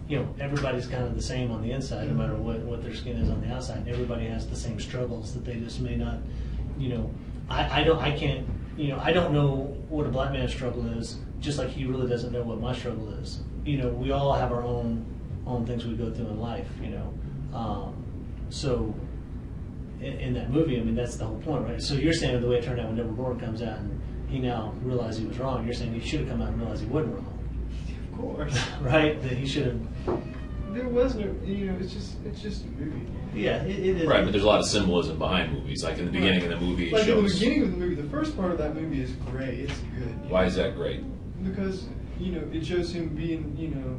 you know, everybody's kind of the same on the inside, no matter what their skin is on the outside. And everybody has the same struggles that they just may not, you know. I can't, you know, I don't know what a black man's struggle is, just like he really doesn't know what my struggle is. You know, we all have our own things we go through in life, you know. So in that movie, I mean, that's the whole point, right? So you're saying the way it turned out when Edward Norton comes out and he now realized he was wrong, you're saying he should have come out and realized he wasn't wrong. Of course. Right? That he should have. There was no, you know, it's just a movie. Yeah, it is. Right, but there's a lot of symbolism behind movies. Like in the beginning of the movie, it Like in the shows. beginning of the movie, the first part of that movie is great. It's good. you Why know? is that great? Because, you know, it shows him being, you know,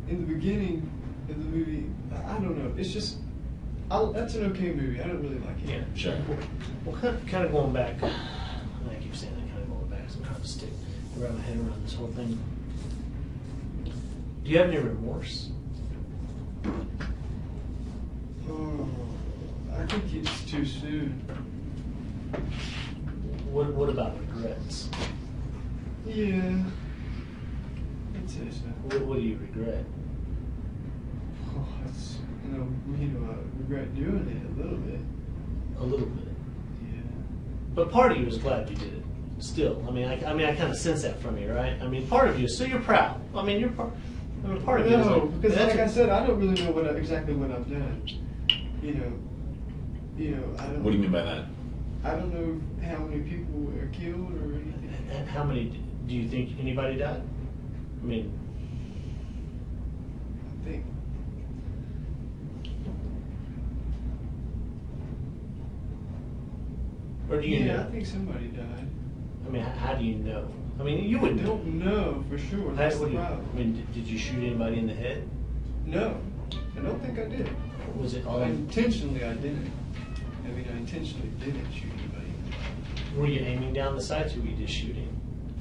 in the beginning of the movie, I don't know. It's just, that's an okay movie. I don't really like it. Yeah. Sure. Well, kind of going back. I keep saying that, kind of going back. So I'm trying to wrap my head around this whole thing. Do you have any remorse? Oh, I think it's too soon. What about regrets? Yeah. I'd say so. What do you regret? Oh, it's, you know, I regret doing it a little bit. A little bit. Yeah. But part of you is glad you did it. Still, I mean, I kind of sense that from you, right? I mean, part of you. So you're proud. I mean, you're part. I mean, part of you is No, like, because that's like I said, I don't really know exactly what I've done. You know, I don't. What do you mean by that? I don't know how many people are killed or anything. And how many do you think anybody died? I mean, I think. or do you Yeah, I know? think somebody died. I mean, how do you know? I mean, you I would know. don't know for sure. How- That's what the do you- problem. I mean, did you shoot anybody in the head? No, I don't think I did. Was it all? Intentionally, I didn't. I mean, I intentionally didn't shoot anybody. Were you aiming down the sights, or were you just shooting,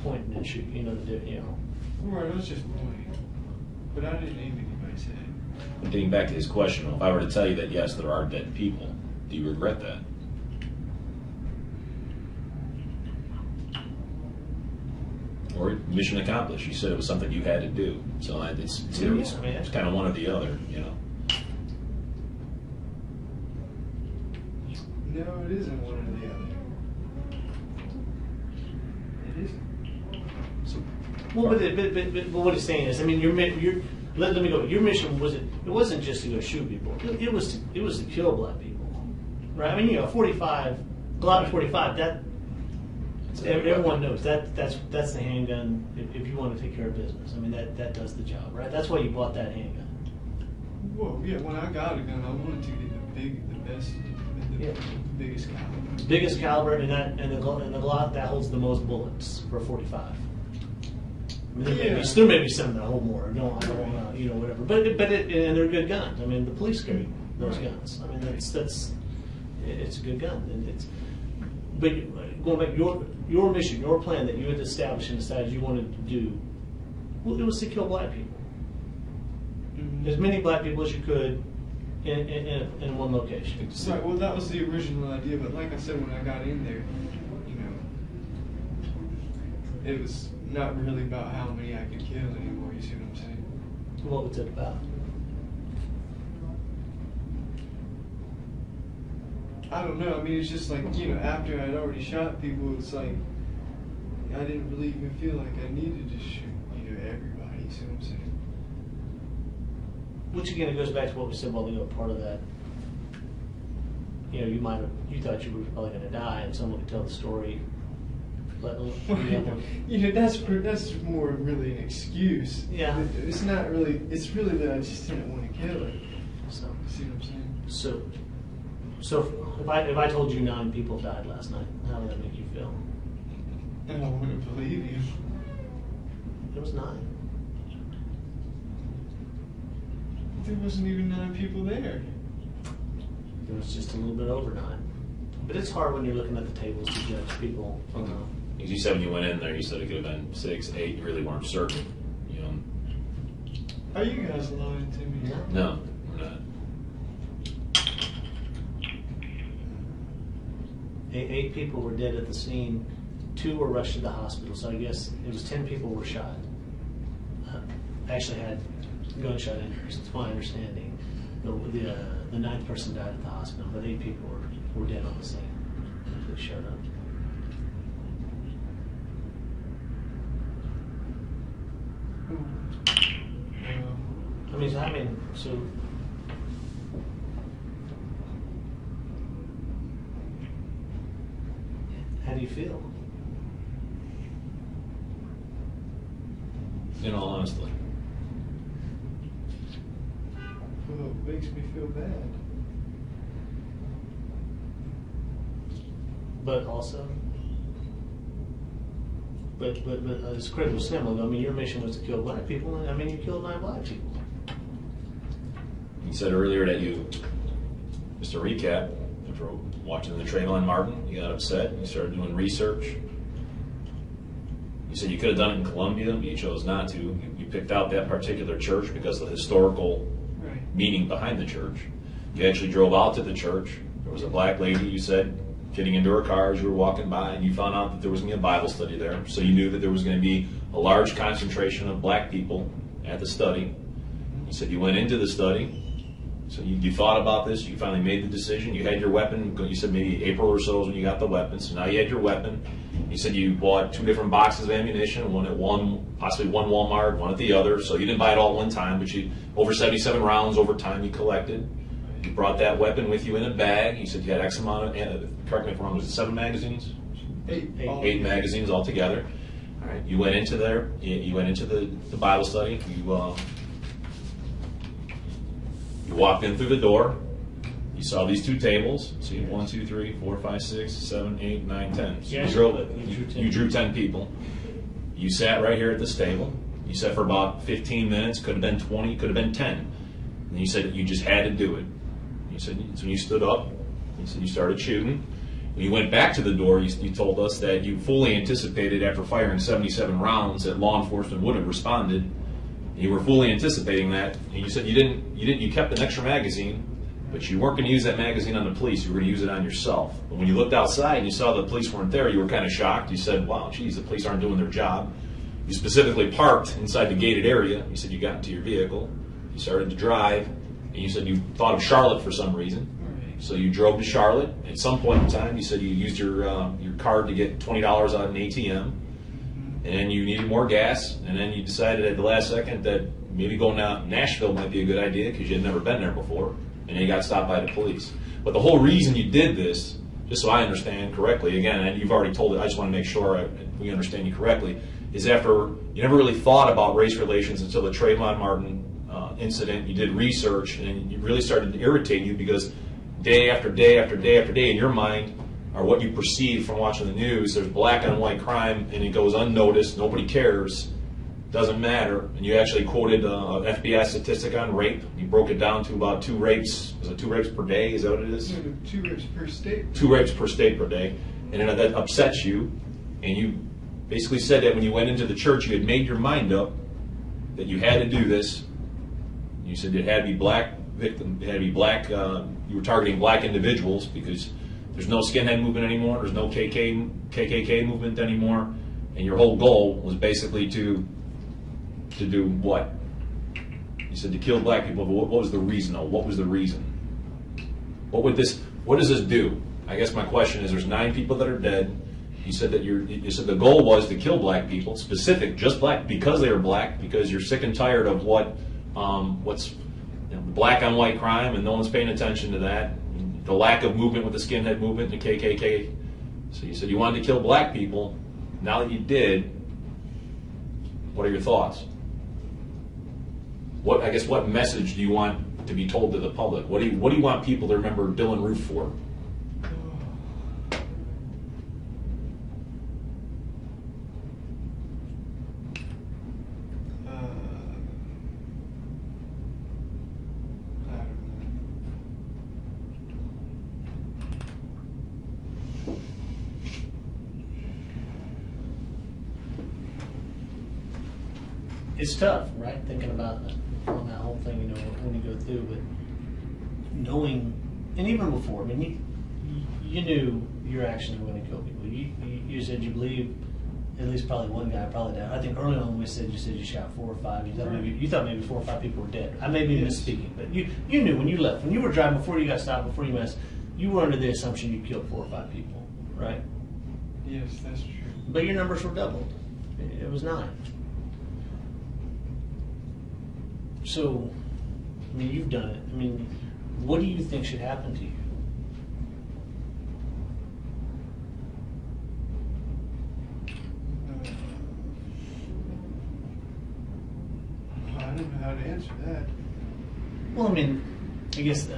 pointing and shooting? You know, Right, I was just pointing, but I didn't aim anybody's head. But getting back to his question, if I were to tell you that yes, there are dead people, do you regret that? Or mission accomplished? You said it was something you had to do, so it's Yeah, I mean, it's kind of one or the other, you know. No, it isn't one or the other. It isn't. Well, but what he's saying is, I mean, let me go. Your mission it wasn't just to go shoot people. It was to kill black people, right? I mean, you know, 45, Glock 45. That everyone knows that's the handgun. If you want to take care of business, I mean, that does the job, right? That's why you bought that handgun. Well, yeah. When I got a gun, I wanted to get the biggest caliber. Biggest caliber, and the Glock that holds the most bullets for 45. I mean, there may be some that hold more. No, I don't want to, you know, whatever. But and they're good guns. I mean, the police carry those guns. I mean, it's a good gun, and But going back, your mission, your plan that you had established and decided you wanted to do, well, it was to kill black people. Mm-hmm. As many black people as you could in one location. Right. Well, that was the original idea, but like I said, when I got in there, you know, it was not really about how many I could kill anymore. You see what I'm saying? What was it about? I don't know. I mean, it's just like, you know, after I'd already shot people, it's like I didn't really even feel like I needed to shoot, you know, everybody. You see what I'm saying? Which again, it goes back to what we said a while ago. Part of that, you know, you thought you were probably going to die, and someone could tell the story. You know, that's more really an excuse. Yeah. It's not really. It's really that I just didn't want to kill her. So, See what I'm saying? so if I told you 9 people died last night, how would that make you feel? And I wouldn't believe you. It was 9. There wasn't even 9 people there. It was just a little bit over 9. But it's hard when you're looking at the tables to judge people. Because you said when you went in there, you said it could have been 6, 8. You really weren't certain. You know. Are you guys lying to me? No, we're not. 8 people were dead at the scene. 2 were rushed to the hospital. So I guess it was 10 people were shot. Actually had gunshot injuries. It's my understanding. The 9th person died at the hospital, but 8 people were dead on the scene. They showed up. I mean, so how do you feel? In all honesty. Well, it makes me feel bad. But also, but as critical symbol, I mean, your mission was to kill black people, and I mean, you killed 9 black people. You said earlier that you, just to recap, after watching the Trayvon Martin, you got upset, you started doing research. You said you could have done it in Columbia, but you chose not to. You picked out that particular church because of the historical meaning behind the church. You actually drove out to the church. There was a black lady, you said, getting into her car as you were walking by, and you found out that there was going to be a Bible study there. So you knew that there was going to be a large concentration of black people at the study. You said you went into the study. So you thought about this, you finally made the decision, you had your weapon, you said maybe April or so is when you got the weapon, so now you had your weapon. You said you bought 2 different boxes of ammunition, one at one, possibly one Walmart, one at the other, so you didn't buy it all at one time, but you over 77 rounds over time you collected. You brought that weapon with you in a bag, you said you had X amount of, correct me if I'm wrong, was it 7 magazines? 8 magazines altogether. All right, you went into there, you went into the Bible study, you walked in through the door. You saw these 2 tables. See, 1, 2, 3, 4, 5, 6, 7, 8, 9, 10. So you drew 10 people. You sat right here at this table. You sat for about 15 minutes. Could have been 20. Could have been 10. And you said you just had to do it. You said so. You stood up. You said you started shooting. When you went back to the door, you told us that you fully anticipated after firing 77 rounds that law enforcement would have responded. You were fully anticipating that, and you said you kept an extra magazine, but you weren't going to use that magazine on the police. You were going to use it on yourself. But when you looked outside and you saw the police weren't there, you were kind of shocked. You said, "Wow, geez, the police aren't doing their job." You specifically parked inside the gated area. You said you got into your vehicle. You started to drive, and you said you thought of Charlotte for some reason. So you drove to Charlotte. At some point in time, you said you used your card to get $20 out of an ATM. And then you needed more gas, and then you decided at the last second that maybe going to Nashville might be a good idea because you had never been there before, and then you got stopped by the police. But the whole reason you did this, just so I understand correctly, again, and you've already told it, I just want to make sure we understand you correctly, is after you never really thought about race relations until the Trayvon Martin incident. You did research, and you really started to irritate you because day after day after day after day in your mind, or what you perceive from watching the news, there's black on white crime and it goes unnoticed, nobody cares, doesn't matter. And you actually quoted an FBI statistic on rape. You broke it down to about 2 rapes. Was it 2 rapes per day? Is that what it is? 2 rapes per state. 2 rapes per state per day. And then that upsets you. And you basically said that when you went into the church, you had made your mind up that you had to do this. You said it had to be black victim, it had to be black, you were targeting black individuals because there's no skinhead movement anymore. There's no KKK movement anymore. And your whole goal was basically to do what? You said to kill black people, but what was the reason? What was the reason? What does this do? I guess my question is there's 9 people that are dead. You said that you said the goal was to kill black people, specific, just black, because they are black, because you're sick and tired of what's black on white crime and no one's paying attention to that. The lack of movement with the skinhead movement and the KKK. So you said you wanted to kill black people. Now that you did, what are your thoughts? What message do you want to be told to the public? What do you want people to remember Dylann Roof for? it's tough, right? Thinking about on that whole thing, when you go through, but knowing, and even before, I mean, you knew your actions were going to kill people. You said you believe at least probably one guy probably died. I think early on you said you shot 4 or 5. You thought maybe 4 or 5 people were dead. I may be misspeaking, but you knew when you left, when you were driving, before you got stopped, before you messed, you were under the assumption you killed 4 or 5 people, right? Yes, that's true. But your numbers were doubled. It was 9. So, I mean, you've done it. I mean, what do you think should happen to you? I don't know how to answer that. Well, I mean, I guess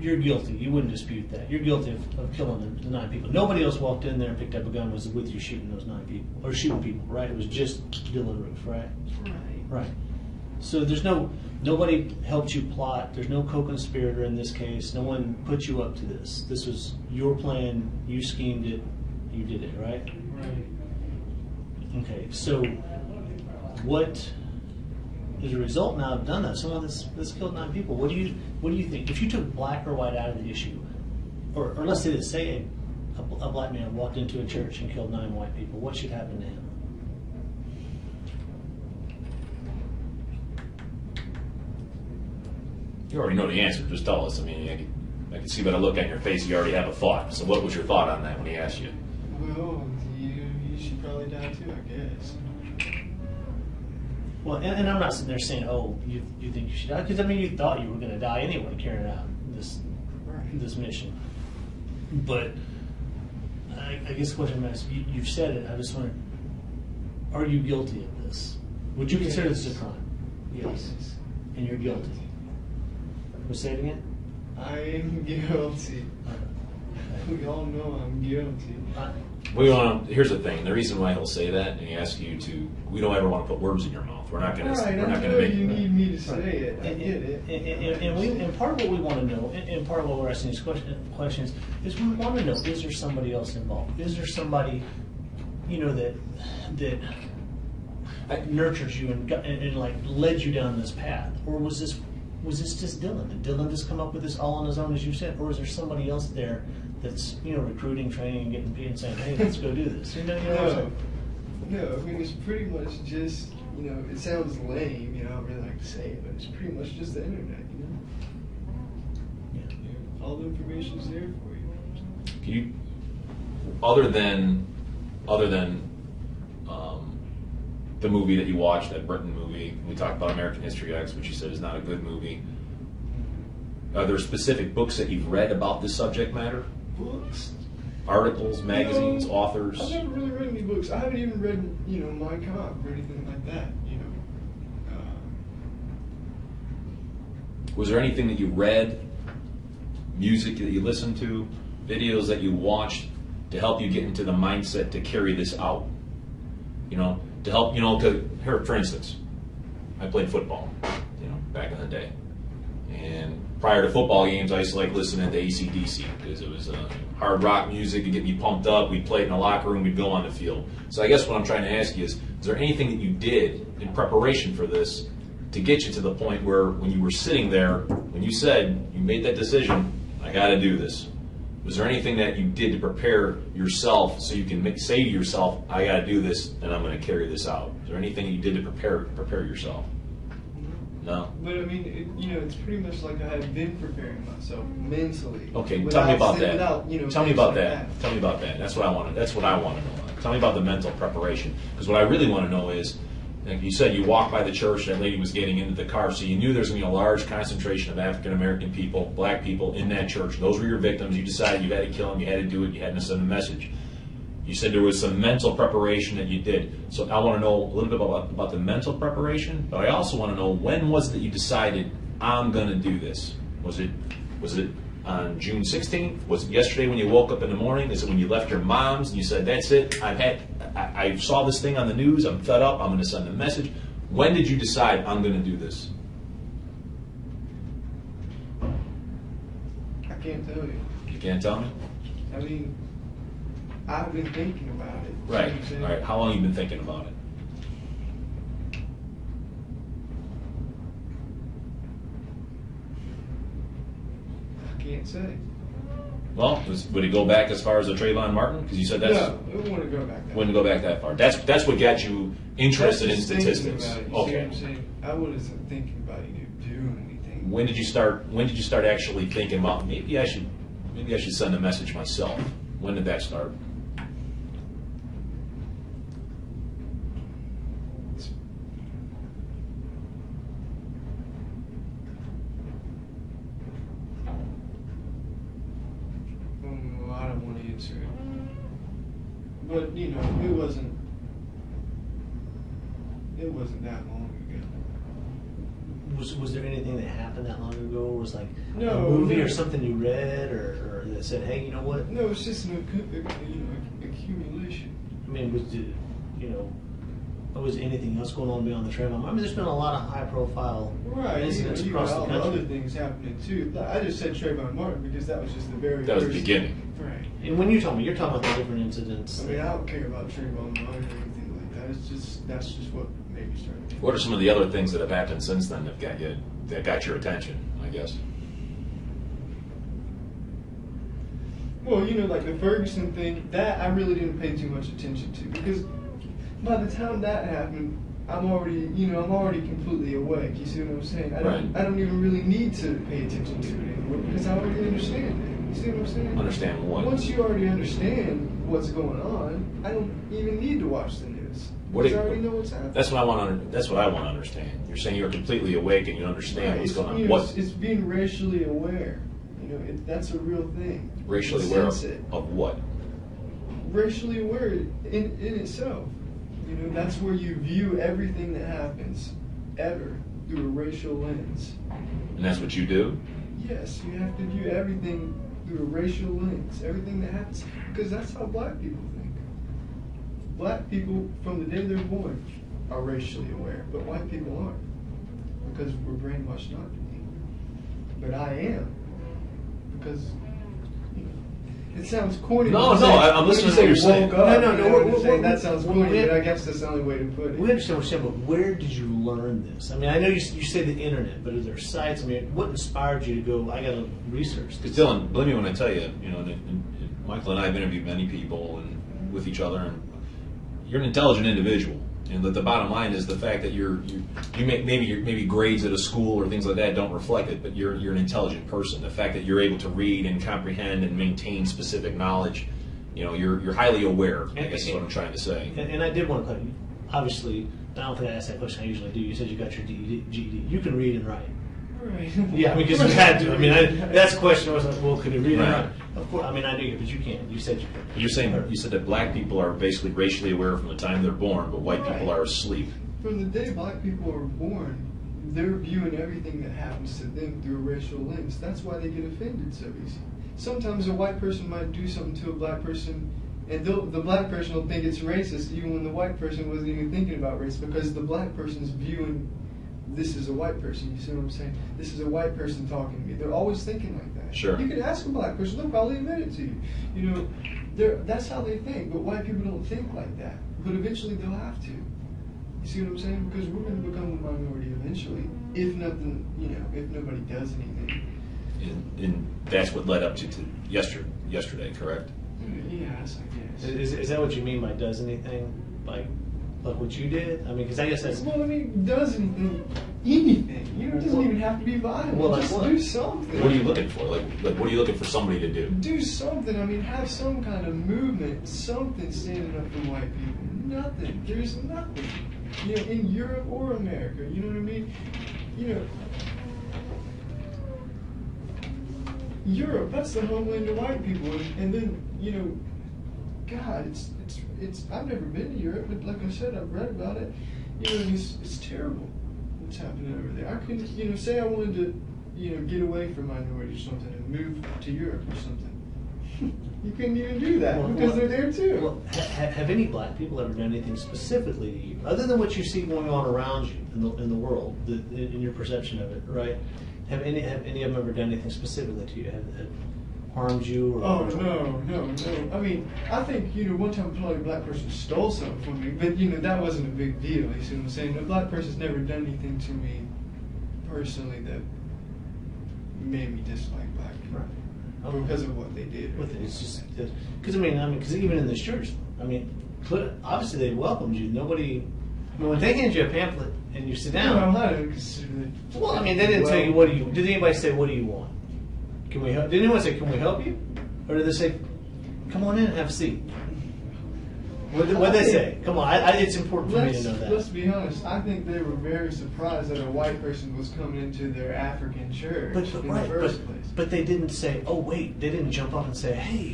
you're guilty. You wouldn't dispute that. You're guilty of killing the 9 people. Nobody else walked in there and picked up a gun and was with you shooting those 9 people. Or shooting people, right? It was just Dylann Roof, right? Right. So there's nobody helped you plot. There's no co-conspirator in this case. No one put you up to this. This was your plan. You schemed it. You did it, right? Right. Okay, so what, as a result now of done that, someone that's killed 9 people, what do you think? If you took black or white out of the issue, or let's say this, say a black man walked into a church and killed 9 white people, what should happen to him? You already know the answer. Just tell us. I mean, I can see by the look on your face you already have a thought. So what was your thought on that when he asked you? Well, you should probably die too, I guess. Well, and I'm not sitting there saying, oh, you think you should die, because I mean, you thought you were going to die anyway carrying out this mission. But I guess the question I'm asking, you've said it, I just wonder, are you guilty of this? Would you consider this a crime? Yes. And you're guilty. We'll say it again? I am guilty. We all know I'm guilty. Here's the thing. The reason why he'll say that, and he asks you to, we don't ever want to put words in your mouth. We're not going to. Right, We're I not going know to make. you need me to say it. I get it. And part of what we want to know, and part of what we're asking these questions, is we want to know: is there somebody else involved? Is there somebody, that nurtures you and like led you down this path, or was this just Dylann? Did Dylann just come up with this all on his own, as you said, or is there somebody else there that's recruiting, training, and getting people and saying, "Hey, let's go do this"? No, I mean it's pretty much just it sounds lame, I don't really like to say it, but it's pretty much just the internet, Yeah. All the information's there for you. Can you, other than the movie that you watched, that Britain movie, we talked about American History X, which you said is not a good movie. Are there specific books that you've read about this subject matter? Books? Articles, magazines, authors? I've never really read any books. I haven't even read, Mein Kampf or anything like that, Was there anything that you read, music that you listened to, videos that you watched to help you get into the mindset to carry this out? To help, here, for instance, I played football, back in the day. And prior to football games, I used to like listening to AC/DC because it was hard rock music to get me pumped up. We'd play it in the locker room, we'd go on the field. So I guess what I'm trying to ask you is there anything that you did in preparation for this to get you to the point where when you were sitting there, when you said, you made that decision, I got to do this, was there anything that you did to prepare yourself so you can say to yourself, I got to do this and I'm going to carry this out? Is there anything you did to prepare yourself? No? But I mean, it's pretty much like I had been preparing myself mentally. Okay, tell me about that. Tell me about things that. like Tell me about that. That's what I want to know. Tell me about the mental preparation. Because what I really want to know is, like you said, you walked by the church, that lady was getting into the car, so you knew there was going to be a large concentration of African American people, black people in that church. Those were your victims. You decided you had to kill them, you had to do it, you had to send a message. You said there was some mental preparation that you did. So I want to know a little bit about the mental preparation, but I also want to know, when was it that you decided, I'm going to do this? Was it on June 16th? Was it yesterday when you woke up in the morning? Is it when you left your mom's and you said, that's it, I saw this thing on the news, I'm fed up, I'm going to send a message? When did you decide, I'm going to do this? I can't tell you. You can't tell me? I mean, I've been thinking about it. Right. You know what I'm saying? All right. How long have you been thinking about it? can't say. Well, would it go back as far as the Trayvon Martin? Because you said that's No, it wouldn't go back that wouldn't go back that far. That's what got you interested in That's just thinking statistics. about it, you see Okay. what I'm saying? I wasn't thinking about you doing anything. When did you start actually thinking about maybe I should send a message myself? When did that start? I don't want to answer it. But, you know, it wasn't that long ago. Was there anything that happened that long ago? Or was like No, a movie no. or something you read or that said, hey, you know what? No, it's just an accumulation. I mean, was anything else going on beyond the Trayvon? I mean, there's been a lot of high-profile Right, incidents you across got all the the country. other things happening too. I just said Trayvon Martin because that was just the very That was the first- beginning. Right. And when you're talking about the different incidents. I mean, I don't care about Trayvon Martin or anything like that. That's just what made me start. What are some of the other things that have happened since then that got your attention? I guess. Well, you know, like the Ferguson thing, that I really didn't pay too much attention to because by the time that happened, I'm already completely awake. You see what I'm saying? I don't even really need to pay attention to it anymore because I already understand it. You see what I'm saying? Understand what? Once you already understand what's going on, I don't even need to watch the news. Because I already know what's happening. That's what I want to understand. You're saying you're completely awake and you understand Right, what's going on. you know, What it's being racially aware. You know, that's a real thing. racially You aware sense it. of what? Racially aware in itself. You know, that's where you view everything that happens ever through a racial lens. And that's what you do? Yes, you have to view everything through a racial lens. Everything that happens, because that's how black people think. Black people, from the day they're born, are racially aware, but white people aren't, because we're brainwashed not to be. But I am, because you know, it sounds corny. No, when you no, say- I'm when listening you to say what you're saying. woke up, No, you know what I'm we're- saying? That sounds we're- corny, we're- but I guess that's the only way to put it. We understand what you're saying, but where did you learn this? I mean, I know you say the internet, but are there sites? I mean, what inspired you to go, I got to research Because this? Dylan, believe me when I tell you, you know, and Michael and I have interviewed many people and with each other, and you're an intelligent individual. And the bottom line is the fact that you maybe grades at a school or things like that don't reflect it, but you're an intelligent person. The fact that you're able to read and comprehend and maintain specific knowledge, you know, you're highly aware. I guess is what I'm trying to say. And I did want to tell you, obviously, I don't think I asked that question I usually do. You said you got your GED. You can read and write. Right. Yeah, because you had to. I mean, that's the question. I was like, well, could you read and Right. write? Of course. I mean, I knew you, but you can't. You said you could. You said that black people are basically racially aware from the time they're born, but white people Right. are asleep. From the day black people are born, they're viewing everything that happens to them through a racial lens. That's why they get offended so easy. Sometimes a white person might do something to a black person, and the black person will think it's racist, even when the white person wasn't even thinking about race, because the black person's viewing this is a white person. You see what I'm saying? This is a white person talking to me. They're always thinking like that. Sure. You can ask a black person; they'll probably admit it to you. You know, that's how they think. But white people don't think like that. But eventually, they'll have to. You see what I'm saying? Because we're going to become a minority eventually, if nothing, you know, if nobody does anything. And that's what led up to yesterday, correct? Yes, I guess. Is that what you mean by does anything? Like what you did? I mean, because I guess that's. Well, I mean, does anything. You know, it doesn't even have to be violent. Well, like just what? do something. What are you looking for? Like what are you looking for somebody to do? Do something. I mean, have some kind of movement, something standing up for white people. Nothing. There's nothing. You know, in Europe or America. You know what I mean? You know, Europe, that's the homeland of white people. And then, you know, God, it's. I've never been to Europe, but like I said, I've read about it. You know, it's terrible what's happening over there. I couldn't, you know, say I wanted to, you know, get away from minorities or something and move to Europe or something. You couldn't even do that because they're there too. Well, have any black people ever done anything specifically to you, other than what you see going on around you in the world, in your perception of it, right? Have any of them ever done anything specifically to you? Have harmed you? Or, Oh, no. I mean, I think, you know, one time probably a black person stole something from me, but, you know, that wasn't a big deal. You see what I'm saying? A black person's never done anything to me personally that made me dislike black people. Right. because of what they did. With it, it's just because because even in this church, obviously they welcomed you. Nobody, when they hand you a pamphlet and you sit down. No, I don't consider it. Well, they didn't tell you what do you. Did anybody say what do you want? Can we help? Did anyone say can we help you, or did they say come on in and have a seat? What did they say? Come on, it's important for me to know that. Let's be honest. I think they were very surprised that a white person was coming into their African church in the first place. But they didn't say, oh wait, they didn't jump up and say, hey,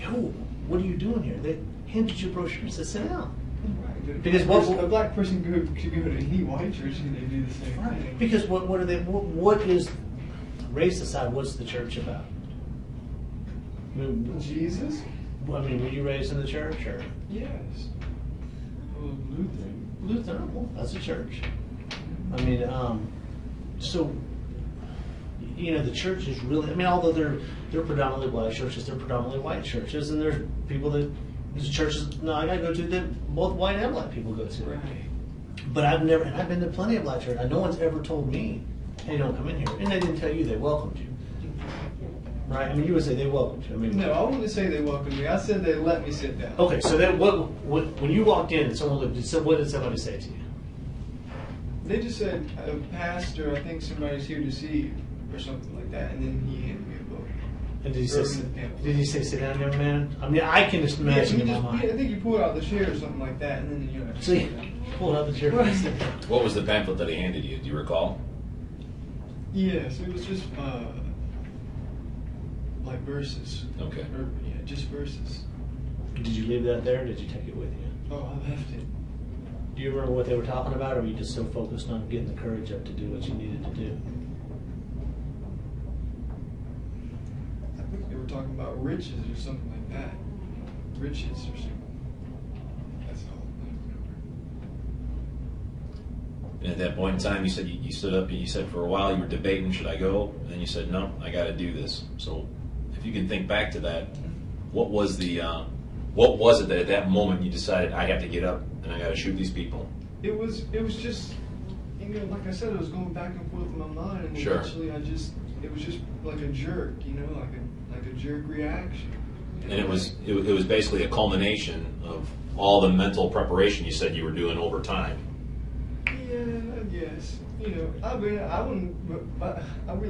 what are you doing here? They handed you a brochure and said, sit down. Right. Because a black person could go to any white church and they do the same thing. Because what are they? What is race aside? What's the church about? Jesus? Were you raised in the church or? Yes. Lutheran. Lutheran, well, that's a church. So, the church is really, although they're predominantly black churches, they're predominantly white churches, and there's people there's churches, I gotta go to that both white and black people go to. Right. But I've been to plenty of black churches, no one's ever told me, hey, don't come in here. And they didn't tell you they welcomed you. Right? You would say they welcomed you. No, I wouldn't say they welcomed me. I said they let me sit down. Okay, so when you walked in and someone looked, what did somebody say to you? They just said, Pastor, I think somebody's here to see you, or something like that, and then he handed me a book. And did he say sit down, young man? I can just imagine in my mind. I think he pulled out the chair or something like that, and then So he pulled out the chair. What was the pamphlet that he handed you? Do you recall? Yes, it was just like verses. Okay. Or, just verses. Did you leave that there, or did you take it with you? Oh, I left it. Do you remember what they were talking about, or were you just so focused on getting the courage up to do what you needed to do? I think they were talking about riches or something like that. Riches or something. That's all. I don't remember. And at that point in time, you said you stood up and you said for a while you were debating, should I go? And then you said, no, I got to do this. So if you can think back to that, what was it that at that moment you decided I have to get up and I got to shoot these people? It was just, like I said, it was going back and forth in my mind, and Sure. eventually it was just like a jerk, like a jerk reaction. And it was basically a culmination of all the mental preparation you said you were doing over time. Yeah, I guess. I really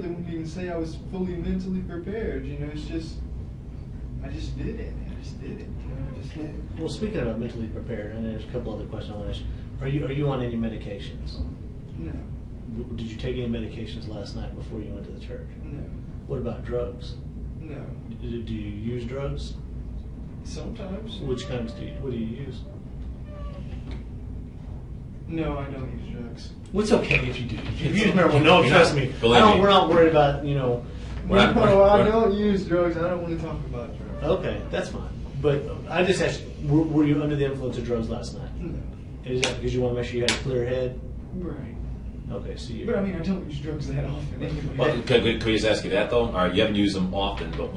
wouldn't even say I was fully mentally prepared. It's just, I just did it. I just did it. I just did it. Well, speaking about mentally prepared, and there's a couple other questions I want to ask. Are you on any medications? No. Did you take any medications last night before you went to the church? No. What about drugs? No. Do you use drugs? Sometimes. Which kinds what do you use? No, I don't use drugs. Well, it's okay if you do. If you remember, no, trust me. Believe me. We're not worried about, I don't use drugs. I don't want to talk about drugs. Okay, that's fine. But I just asked you, were you under the influence of drugs last night? No. Is that because you want to make sure you had a clear head? Right. Okay, so you. But I don't use drugs that often anyway. Well, could we just ask you that though? All right, you haven't used them often, but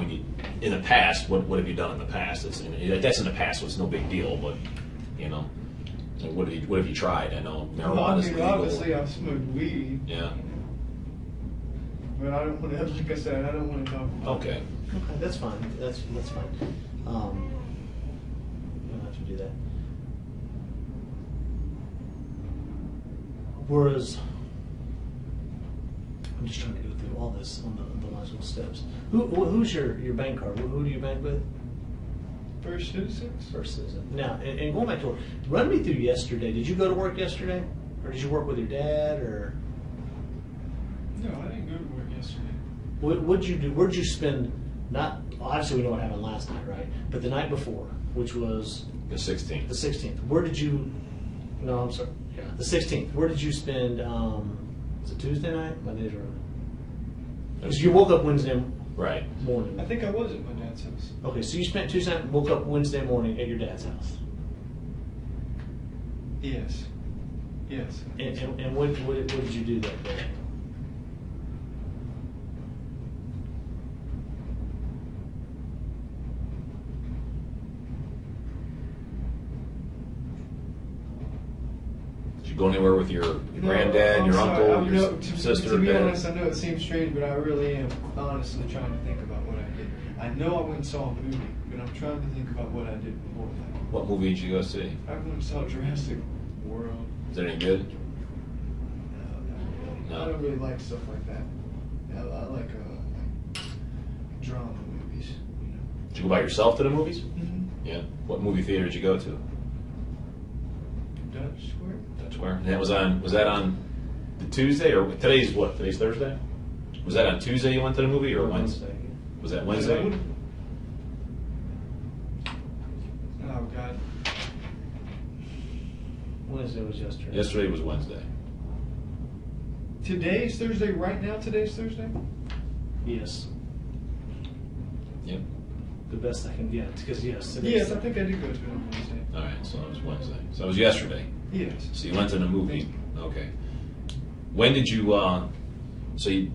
in the past, what have you done in the past? That's in the past, so it's no big deal. But what have you tried? I know marijuana is legal. Obviously I've smoked weed. Yeah. But I don't want to. Like I said, I don't want to talk about. Okay. Okay, that's fine. That's fine. You don't have to do that. Whereas, I'm just trying to go through all this on the logical steps. Who's your bank card? Who do you bank with? First Citizens. First Citizen. Now, and going back to work, run me through yesterday. Did you go to work yesterday, or did you work with your dad, or? No, I didn't go to work yesterday. What'd you do? Where'd you spend? Not obviously we know what happened last night, right? But the night before, which was The 16th. the 16th. Where did you? No, I'm sorry. Yeah, the 16th. Where did you spend? Was it Tuesday night? Monday's right. Because you woke up Wednesday Right. morning. I think I was at my dad's house. Okay, so you spent Tuesday night, woke up Wednesday morning at your dad's house. Yes. Yes. And what did you do that day? Did you go anywhere with your granddad, I'm your sorry. uncle, your sister, To be dad? honest, I know it seems strange, but I really am honestly trying to think about what I did. I know I went and saw a movie, but I'm trying to think about what I did before that. What movie did you go see? I went and saw Jurassic World. Is it any good? No. I don't really like stuff like that. I like drama movies. You know. Did you go by yourself to the movies? Mm-hmm. Yeah. What movie theater did you go to? Dutch Square. Dutch Square. And that was that on the Tuesday or today's what? Today's Thursday. Was that on Tuesday you went to the movie or Wednesday? Was that Wednesday? Oh God. Wednesday was yesterday. Yesterday was Wednesday. Today's Thursday. Right now, today's Thursday. Yes. Yep. The best I can get, because yes. Today's Yes, I think I did go to it on Wednesday. All right, so it was Wednesday. So it was yesterday. Yes. So you went to the movie. Okay. When did you? So you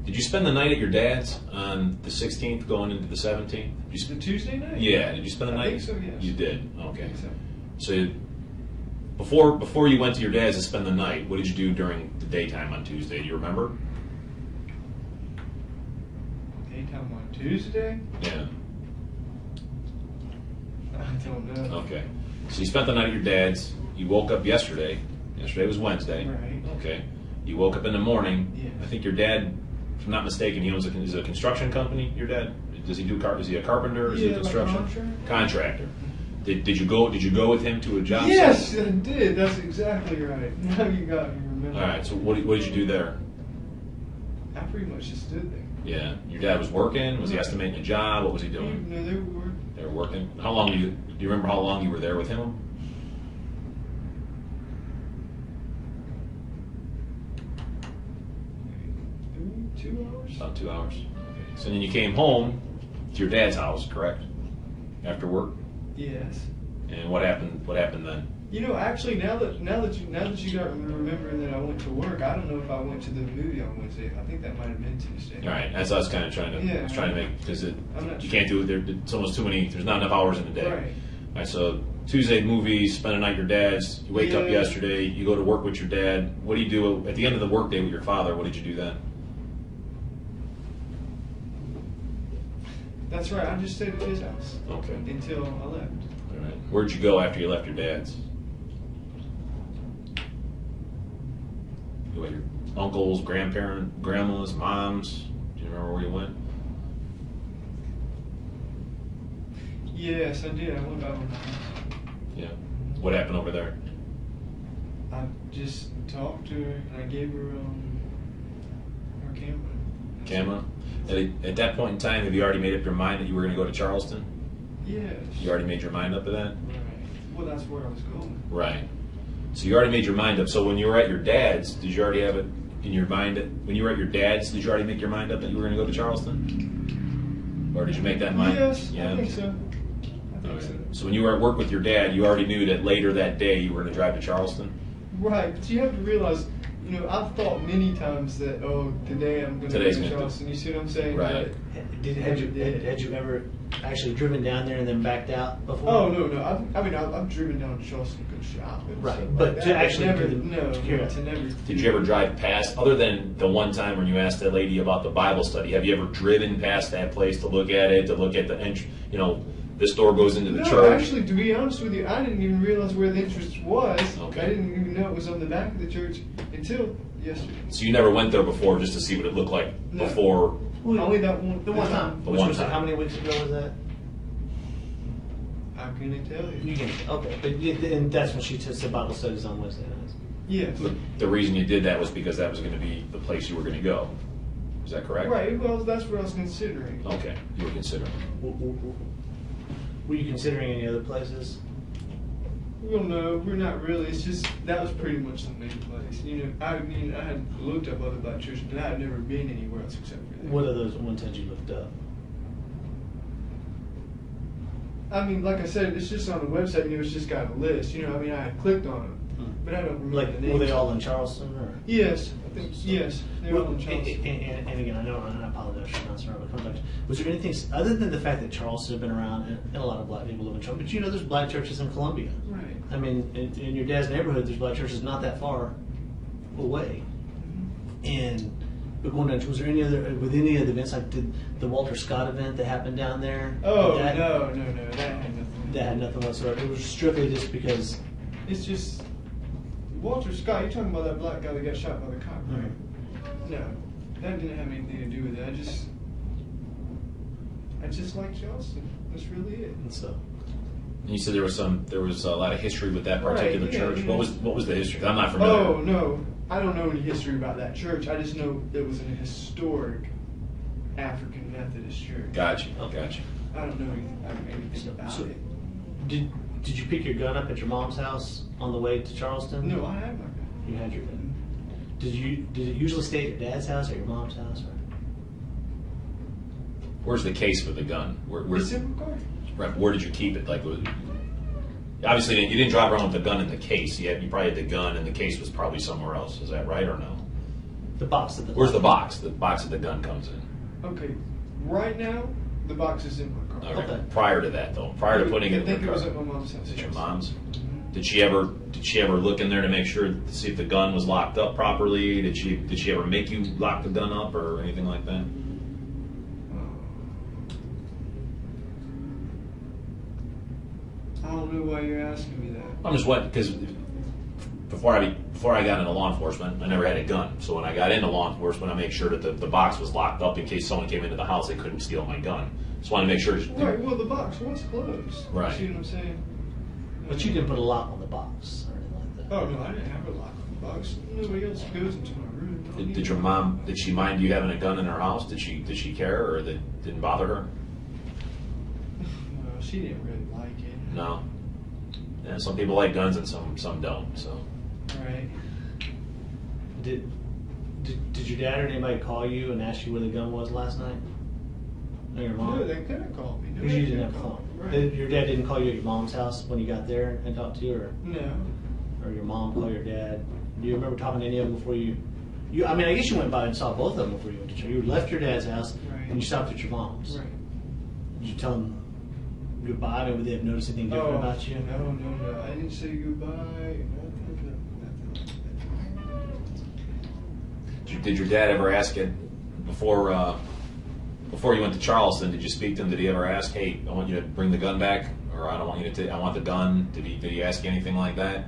did you spend the night at your dad's on the 16th, going into the 17th? The Tuesday night? Yeah. Did you spend the night? I think so, yes. You did. I Okay. think so. So before you went to your dad's to spend the night, what did you do during the daytime on Tuesday? Do you remember? Daytime on Tuesday? Yeah. I don't know. Okay. So you spent the night at your dad's. You woke up yesterday. Yesterday was Wednesday. Right. Okay. You woke up in the morning. Yes. I think your dad, if I'm not mistaken, he owns is it a construction company. Your dad? Does he do Is he a carpenter? Or is he a Yeah, like construction contractor? Did you go with him to a job Yes, site? I did. That's exactly right. Now you got me remember. All right. So what did you do there? I pretty much just stood there. Yeah. Your dad was working. Was he estimating a job? What was he doing? No, they were. They were working. How long do you remember how long you were there with him? Maybe 2 hours. About 2 hours. Okay. So then you came home to your dad's house, correct? After work. Yes. And what happened? What happened then? You know, actually, now that you got remembering that I went to work, I don't know if I went to the movie on Wednesday. I think that might have been Tuesday. All right. That's what I was kind of trying to. Yeah. I was trying to make because I'm not you sure. can't do it. It's almost too many. There's not enough hours in the day. Right. All right. So Tuesday movies, spend a night at your dad's. You wake up Yeah. yesterday. You go to work with your dad. What do you do at the end of the workday with your father? What did you do then? That's right. I just stayed at his house Okay. until I left. All right. Where'd you go after you left your dad's? You went your uncles, grandmas, moms. Do you remember where you went? Yes, I did. I went by my house. Yeah. What happened over there? I just talked to her and I gave her her camera. Camera? At that point in time, have you already made up your mind that you were going to go to Charleston? Yes. You already made your mind up to that? Right. Well, that's where I was going. Right. So you already made your mind up. So when you were at your dad's, did you already have it in your mind? When you were at your dad's, did you already make your mind up that you were going to go to Charleston? Or did you make that mind? Yes, Yeah. I think so. I think Okay. so. So when you were at work with your dad, you already knew that later that day you were going to drive to Charleston? Right, but you have to realize, you know, I've thought many times that, oh, today I'm going to go Today's to gonna do- Charleston. You see what I'm saying? Right. Had you ever actually driven down there and then backed out before? Oh no! I've driven down to Charleston to go shopping. and Right, stuff but like to that, actually never, do the- no, here. to never. Did you ever drive past, other than the one time when you asked that lady about the Bible study, have you ever driven past that place to look at it, to look at the entry, this door goes into the No, church? actually, to be honest with you, I didn't even realize where the entrance was. Okay. I didn't even know it was on the back of the church until yesterday. So you never went there before just to see what it looked like No. before? Only that one. The one time. The Which one was time. how many weeks ago was that? How can I tell you? You can okay, and that's when she said Bible studies on Wednesday nights. Yes. But the reason you did that was because that was going to be the place you were going to go. Is that correct? Right. Well, that's what I was considering. Okay, you were considering. Were you considering any other places? Well, no, we're not really. It's just that was pretty much the main place. You know, I mean, I had looked up other black churches, but I had never been anywhere else except for there. What are those ones that you looked up? I mean, like I said, it's just on the website, and it's just got a list. You know, I mean, I had clicked on them, but I don't remember Like, the names. were they all in Charleston or? Yes, I think yes, they're all in And, Charleston. and again, I know, and I apologize for not surrounding the context. Was there anything other than the fact that Charleston had been around and a lot of black people live in Charleston? But you know, there's black churches in Columbia. Right. I mean, in your dad's neighborhood, there's black churches not that far away. And But going down, was there any other, with any of the events, like did the Walter Scott event that happened down there? Oh, Did that, no, that had nothing. That had nothing whatsoever. It was strictly just because. It's just Walter Scott. You're talking about that black guy that got shot by the cop, right? Mm-hmm. No, that didn't have anything to do with it. I just like Charleston. That's really it. And so. And you said there was a lot of history with that particular Right, yeah, church. yeah. What was the history? 'Cause I'm not familiar. Oh no, I don't know any history about that church. I just know it was an historic African Methodist church. Gotcha. I don't know anything about So- it. Did you pick your gun up at your mom's house on the way to Charleston? No, I have my gun. You had your gun. Did it usually stay at your dad's house or your mom's house? Or? Where's the case for the gun? It's in my car. Right, where did you keep it? Like, obviously you didn't drive around with the gun in the case. You probably had the gun, and the case was probably somewhere else. Is that right or no? The box that the Where's the box? The box that the gun comes in. Okay, right now the box is in my car. All right. Okay. Prior to that, though, prior to putting it I in think the it was car, at my mom's house. is it your yes. mom's? Mhm. Did she ever look in there to make sure to see if the gun was locked up properly? Did she ever make you lock the gun up or anything like that? I don't know why you're asking me that. I'm just what because before I got into law enforcement, I never had a gun. So when I got into law enforcement, I made sure that the box was locked up in case someone came into the house, they couldn't steal my gun. Just wanted to make sure. Right, well the box was closed. Right. See what I'm saying? But you didn't put a lock on the box or anything like that. Oh no, I didn't have a lock on the box. Nobody else goes into my room. I don't need Did your a- mom? Did she mind you having a gun in her house? Did she care, or that didn't bother her? No, she didn't really like it. No. Yeah, some people like guns and some don't. So Right. Did your dad or anybody call you and ask you where the gun was last night? Or your mom? No, they couldn't call me. No, Because they you didn't have couldn't a call phone. me. Right. Your dad didn't call you at your mom's house when you got there and talked to you, No. or your mom call your dad? Do you remember talking to any of them before you? I mean, I guess you went by and saw both of them before you went to church. You left your dad's house Right. and you stopped at your mom's. Right. Did you tell them goodbye? Maybe they have noticed anything different about you? No. I didn't say goodbye. Nothing did your dad ever ask it before you went to Charleston? Did you speak to him? Did he ever ask, "Hey, I want you to bring the gun back," or "I don't want you to I want the gun"? Did he ask you anything like that?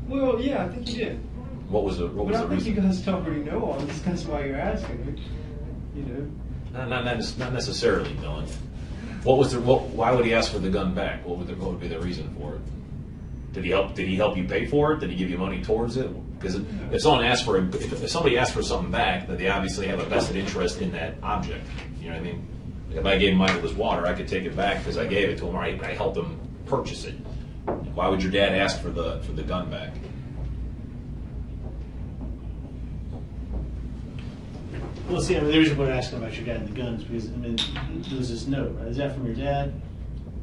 Well, yeah, I think he did. What was the But I think reason? you guys already know all this. That's why you're asking me. You know. Not necessarily, Dylan. Why would he ask for the gun back? What would be the reason for it? Did he help you pay for it? Did he give you money towards it? Because if somebody asks for something back, then they obviously have a vested interest in that object. You know what I mean? If I gave Michael his water, I could take it back because I gave it to him, or I helped him purchase it. Why would your dad ask for the gun back? Well, see, I mean, the reason we're asking about your dad and the guns because, I mean, there was this note, right? Is that from your dad?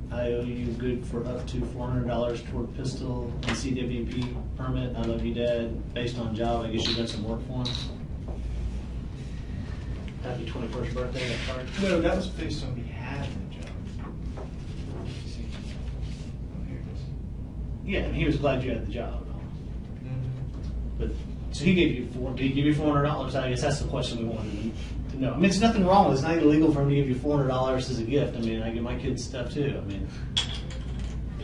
I owe you good for up to $400 toward pistol and CWP permit. I love you, Dad. Based on job, I guess you done some work for him. Happy 21st birthday, that card. No, that was based on me having a job. See? Oh, here it is. Yeah, and he was glad you had the job. Mm-hmm. But so he gave you did he give you $400? I guess that's the question we wanted to know. I mean, there's nothing wrong with it. It's not illegal for him to give you $400 as a gift. I mean, I give my kids stuff too. I mean,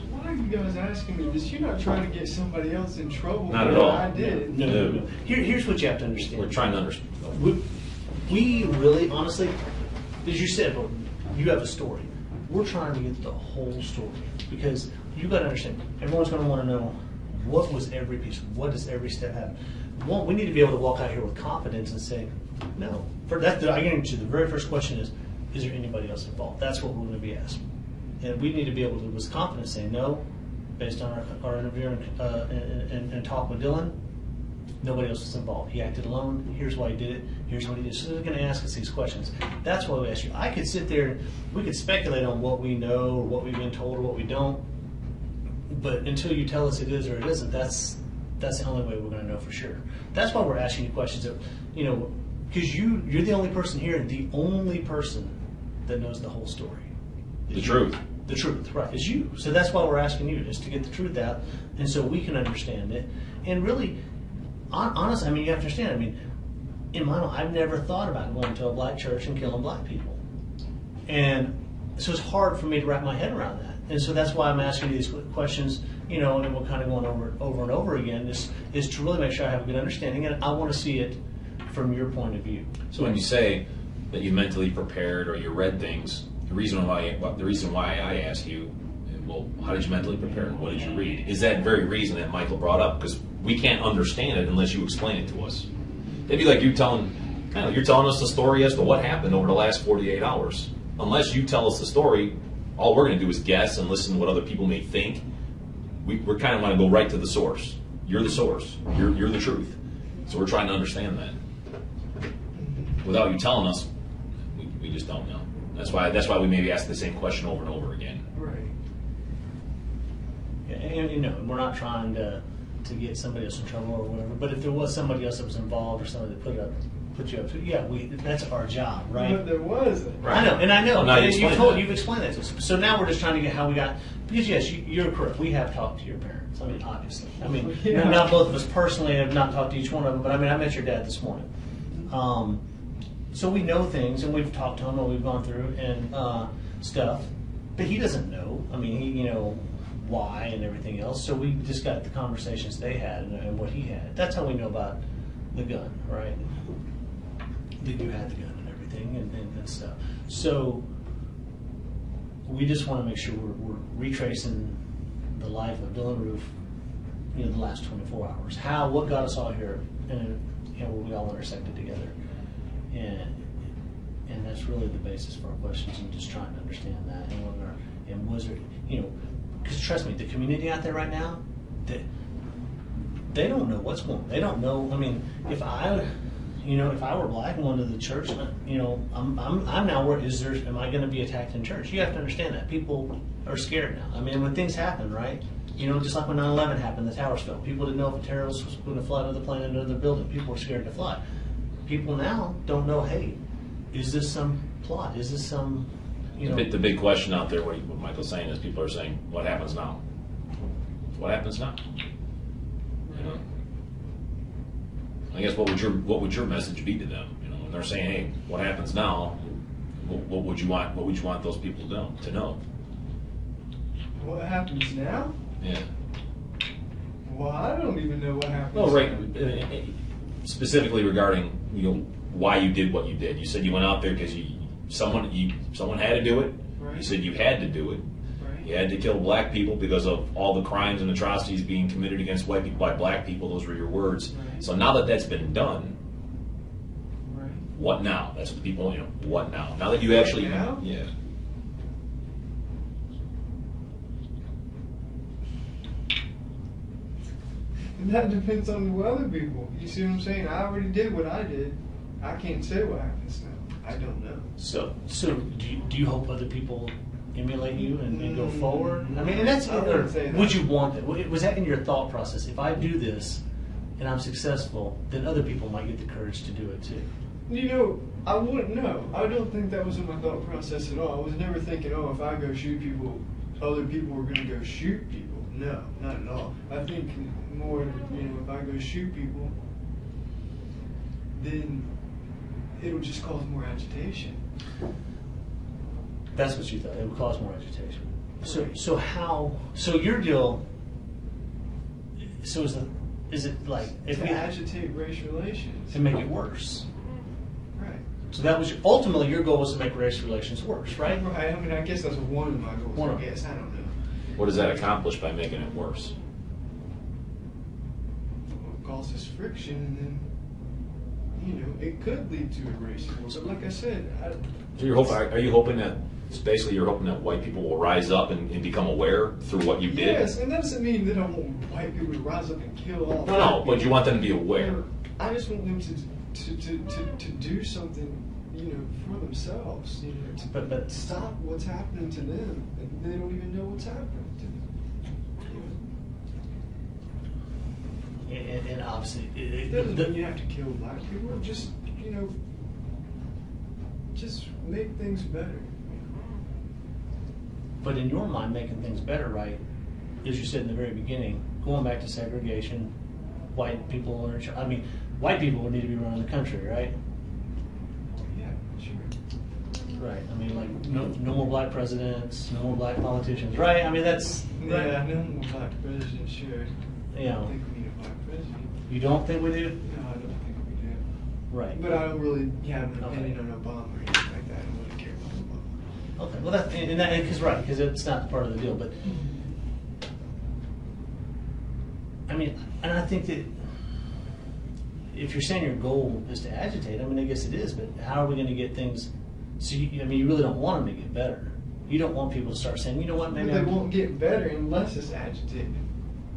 Why are you guys asking me this? You're not trying to get somebody else in trouble. Not at for what all. I did. no. Here's what you have to understand. We're trying to understand. We really, honestly, as you said, well, you have a story. We're trying to get the whole story because you got to understand. Everyone's going to want to know what was every piece. What does every step have? One, we need to be able to walk out here with confidence and say, no. For that, I guarantee you, the very first question is there anybody else involved? That's what we're going to be asked. And we need to be able to, with confidence, say no, based on our interview and talk with Dylan. Nobody else was involved. He acted alone. Here's why he did it. Here's what he did. So they're going to ask us these questions. That's why we ask you. I could sit there, we could speculate on what we know or what we've been told or what we don't. But until you tell us it is or it isn't, that's the only way we're going to know for sure. That's why we're asking you questions. That, because you're the only person here, the only person that knows the whole story. The truth. The truth, right, is you. So that's why we're asking you, is to get the truth out, and so we can understand it. And really, honestly, I mean, you have to understand. I mean, in my mind, I've never thought about going to a black church and killing black people, and so it's hard for me to wrap my head around that. And so that's why I'm asking you these questions, you know, and we're kind of going over and over again. Is to really make sure I have a good understanding, and I want to see it from your point of view. So when you say that you mentally prepared or you read things, the reason why I ask you, well, how did you mentally prepare? What did you read? Is that very reason that Michael brought up? Because we can't understand it unless you explain it to us. It'd be like you're telling us the story as to what happened over the last 48 hours. Unless you tell us the story, all we're going to do is guess and listen to what other people may think. We're kind of want to go right to the source. You're the source. You're the truth. So we're trying to understand that. Without you telling us, we just don't know. That's why we maybe ask the same question over and over again. Right. And you know, we're not trying to get somebody else in trouble or whatever. But if there was somebody else that was involved or somebody that put you up to, yeah, that's our job, right? But there wasn't. I know, and I know. Well, now You've explained that to us. So now we're just trying to get how we got. Because yes, you're correct. We have talked to your parents. I mean, obviously. I mean, Yeah. not both of us personally have not talked to each one of them. But I mean, I met your dad this morning. So we know things, and we've talked to him, and we've gone through and stuff. But he doesn't know. I mean, he why and everything else. So we just got the conversations they had and what he had. That's how we know about the gun, right? That you had the gun and everything and stuff. So we just want to make sure we're retracing the life of Dylann Roof, the last 24 hours. What got us all here, and where we all intersected together. And that's really the basis for our questions, and just trying to understand that. And was there, because trust me, the community out there right now, they don't know what's going on. They don't know. I mean, if I were black and went to the church, I'm now worried. Am I going to be attacked in church? You have to understand that people are scared now. I mean, when things happen, right? Just like when 9/11 happened, the towers fell. People didn't know if a terrorist was going to fly to the plane into the building. People were scared to fly. People now don't know. Hey, is this some plot? Is this some The big question out there, what Michael's saying is, people are saying, "What happens now? What happens now?" I guess what would your message be to them? When they're saying, "Hey, what happens now?" What would you want? What would you want those people to know? What happens now? Yeah. Well, I don't even know what happens. Well, right. Specifically regarding why you did what you did. You said you went out there because someone had to do it. Right. You said you had to do it. Right. You had to kill black people because of all the crimes and atrocities being committed against white people by black people. Those were your words. Right. So now that that's been done, Right. what now? That's what the people, what now? Now that you actually, now? yeah. And that depends on the other people. You see what I'm saying? I already did what I did. I can't say what happens now. I don't know. So do you hope other people emulate you and go forward? I mean, and that's I wouldn't say that. would you want that? Was that in your thought process? If I do this and I'm successful, then other people might get the courage to do it too. I wouldn't know. I don't think that was in my thought process at all. I was never thinking, if I go shoot people, other people are going to go shoot people. No, not at all. I think more, if I go shoot people, then it'll just cause more agitation. That's what you thought. It would cause more agitation. Right. So your deal. So is it like if To we agitate race relations. to make it worse? Right. So that was ultimately your goal was to make race relations worse, right? Right. I mean, I guess that's one of my goals. One of I them. guess I don't know. What does that accomplish by making it worse? It causes friction, and then it could lead to a race war. But like I said, So are you hoping that basically you're hoping that white people will rise up and become aware through what you did? yes, and that doesn't mean that I want white people to rise up and kill all. No, but you want them to be aware. I just want them to do something, for themselves. But Stop what's happening to them, and they don't even know what's happening to them. and obviously It doesn't mean you have to kill black people. Just just make things better. But in your mind, making things better, right? As you said in the very beginning, going back to segregation, white people are in charge. I mean, white people would need to be running the country, right? Yeah, sure. Right. I mean, like no more black presidents, no more black politicians, right? I mean, that's right. Yeah, no more black president, sure. You know. I don't think we need a black president. You don't think we do? No, I don't think we do. Right. But I don't really have an Okay. opinion on Obama or anything like that. I don't really care about Obama. Okay. Well, because it's not part of the deal, but I mean, and I think that if you're saying your goal is to agitate, I mean, I guess it is, but how are we going to get things? So, I mean, you really don't want them to get better. You don't want people to start saying, you know what, maybe But they won't get better unless it's agitated.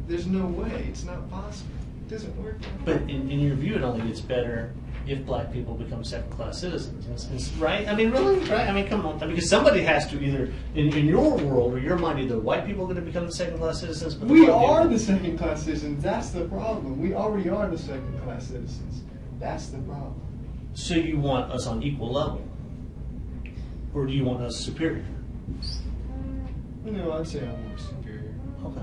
There's no way. It's not possible. It doesn't work. But in your view, it only gets better if black people become second-class citizens, right? I mean, really, right? I mean, come on, because somebody has to either, in your world or your mind, either white people are going to become the second-class citizens. But We black are people- the second-class citizens. That's the problem. We already are the second-class citizens. That's the problem. So you want us on equal level, or do you want us superior? No, I'd say I'm more superior. Okay.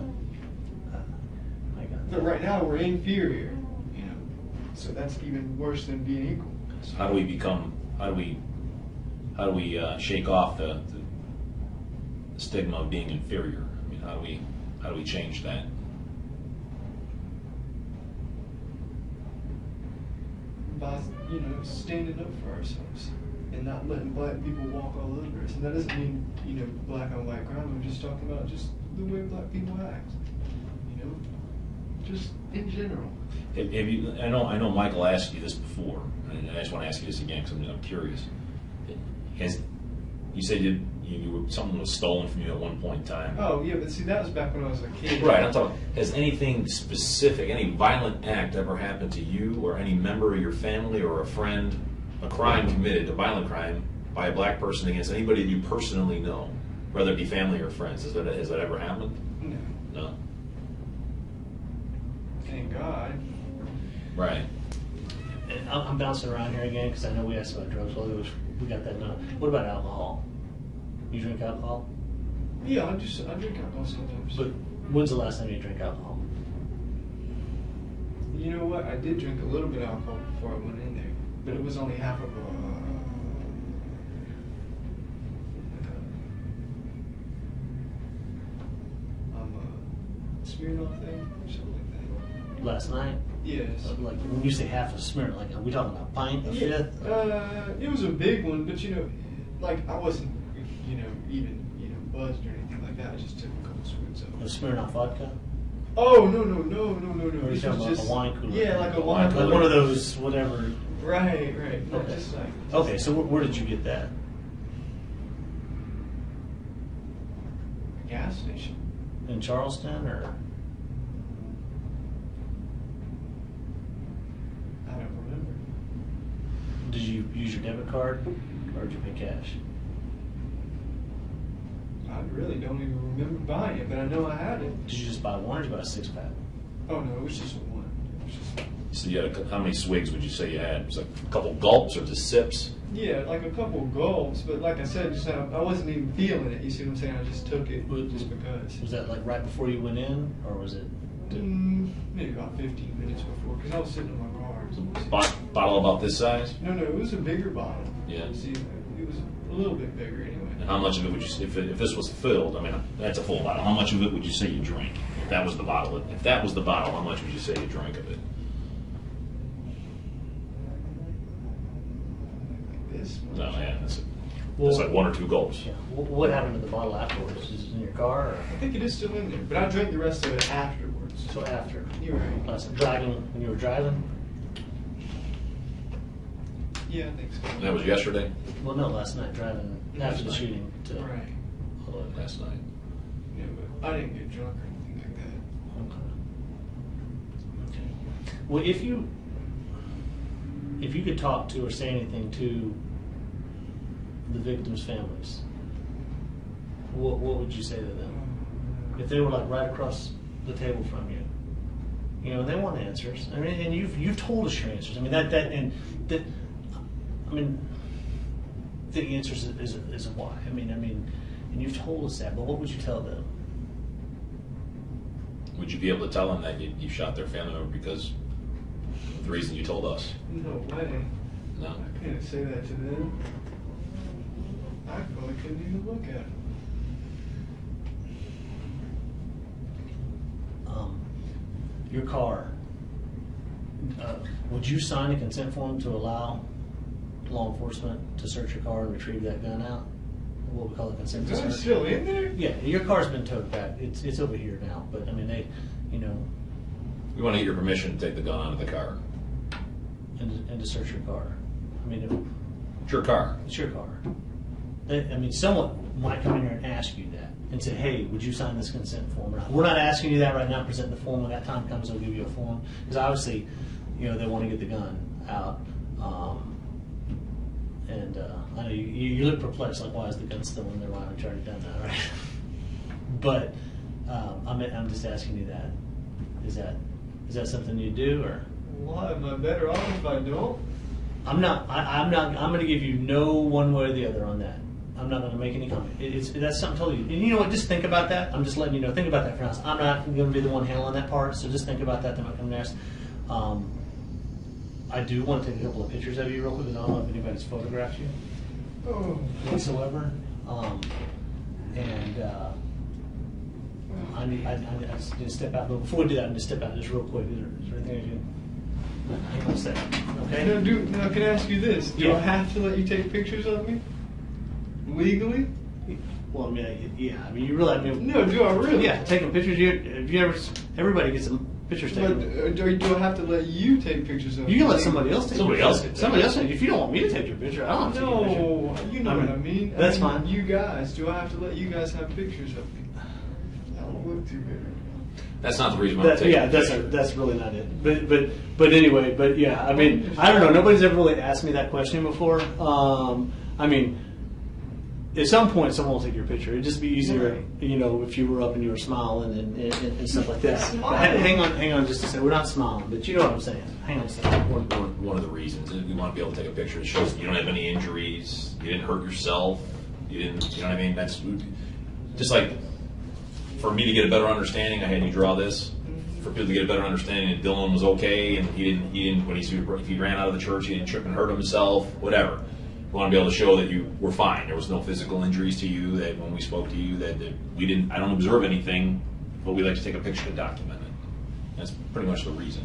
I got that. But right now we're inferior. You know, so that's even worse than being equal. So how do we shake off the stigma of being inferior? I mean, how do we change that? By standing up for ourselves and not letting black people walk all over us. And that doesn't mean black on white crime. I'm just talking about just the way black people act. Just in general. Have you, I know Michael asked you this before, and I just want to ask you this again because I'm curious. You said something was stolen from you at one point in time. Oh yeah, but see that was back when I was a kid. Right, I'm talking. Has anything specific, any violent act ever happened to you or any member of your family or a friend, a crime committed, a violent crime by a black person against anybody that you personally know, whether it be family or friends? Has that ever happened? No. No. Thank God. Right. And I'm bouncing around here again because I know we asked about drugs. Well, we got that now. What about alcohol? You drink alcohol? Yeah, I drink alcohol sometimes. But when's the last time you drank alcohol? You know what? I did drink a little bit of alcohol before I went in there, but it was only half of a Smirnoff thing or something like that. Last night? Yes. Like when you say half a Smirnoff, like are we talking about a pint, a fifth? It was a big one, but like I wasn't, even buzzed or anything like that. I just took a couple swigs of A it. Smirnoff vodka? Oh no! Or are you This talking was about just a wine cooler? Yeah, like a wine Like cooler. one of those, whatever. Right. No, Okay. just like. Okay, so where did you get that? A gas station. In Charleston, or? I don't remember. Did you use your debit card, or did you pay cash? I really don't even remember buying it, but I know I had it. Did you just buy one, or did you buy a 6-pack? Oh no, it was just one. It was just. So you had how many swigs would you say you had? Was it a couple gulps or just sips? Yeah, like a couple gulps, but like I said, I wasn't even feeling it. You see what I'm saying? I just took it just because. Was that like right before you went in, or was it? Maybe about 15 minutes before, because I was sitting in my car. Bottle about this size? No, it was a bigger bottle. Yeah. See, it was a little bit bigger anyway. And how much of it would you say, if this was filled, I mean, that's a full bottle, how much of it would you say you drank? If that was the bottle, how much would you say you drank of it? Like this. No, man, that's Well- like one or two gulps. Yeah. What happened to the bottle afterwards? Is it in your car, or? I think it is still in there, but I drank the rest of it afterwards. So after? You're right. When you were driving? Yeah, I think so. And that was yesterday? Well, no, last night, driving after the shooting to. Right. Last night. Yeah, but I didn't get drunk or anything like that. Okay. Well, if you could talk to or say anything to the victims' families, what would you say to them? If they were like right across the table from you, they want answers. I mean, and you've told us your answers. I mean the answer is a why. I mean, and you've told us that. But what would you tell them? would you be able to tell them that you shot their family member because of the reason you told us? No way. No. I can't say that to them. I probably couldn't even look at them. Your car. Would you sign a consent form to allow law enforcement to search your car and retrieve that gun out? What we call a consent to Is that search. still in there? Yeah, your car's been towed back. It's over here now. But I mean, they, We want to get your permission to take the gun out of the car. and to search your car. I mean, It's your car. it's your car. I mean, someone might come in here and ask you that and say, "Hey, would you sign this consent form?" We're not asking you that right now. Present the form. When that time comes, they'll give you a form because obviously, they want to get the gun out. I know you look perplexed, like why is the gun still in there? Why haven't you already done that, right? But I'm just asking you that. Is that something you do or? Why? Am I better off if I don't? I'm not. I'm going to give you no one way or the other on that. I'm not going to make any comment. That's something totally. And you know what? Just think about that. I'm just letting you know. Think about that for now. I'm not going to be the one handling that part. So just think about that. Then I'll come next. I do want to take a couple of pictures of you real quick. I don't know if anybody's photographed you whatsoever. I just need to step out. But before we do that, I'm going to step out just real quick. Is there anything I can? Hang on a second. Okay. Now, can I ask you this? Do Yeah. I have to let you take pictures of me? Legally? Well, I mean, yeah. I mean, you really. I mean, No, do I really? yeah. Taking pictures. Have you ever? Everybody gets some pictures But taken. do I have to let you take pictures of me? You can let somebody else take. Somebody pictures. else can take Somebody it. else. If you don't want me to take your picture, I don't have to take your picture. No, you know what I mean. That's I mean, fine. You guys, do I have to let you guys have pictures of me? I don't look too good. That's not the reason why I'm That, taking yeah, the that's picture. that's really not it. But anyway, but yeah, I mean, I don't know. Nobody's ever really asked me that question before. I mean, at some point, someone will take your picture. It'd just be easier, if you were up and you were smiling and stuff like that. Smiling? Hang on, just a second. We're not smiling, but you know what I'm saying. Hang on a second. One of the reasons is we want to be able to take a picture that shows you don't have any injuries, you didn't hurt yourself, you didn't, you know what I mean? That's just like for me to get a better understanding, I had you draw this. For people to get a better understanding that Dylann was okay and he didn't when if he ran out of the church, he didn't trip and hurt himself, whatever. We want to be able to show that you were fine. There was no physical injuries to you. That when we spoke to you, that we didn't. I don't observe anything, but we like to take a picture to document it. That's pretty much the reason.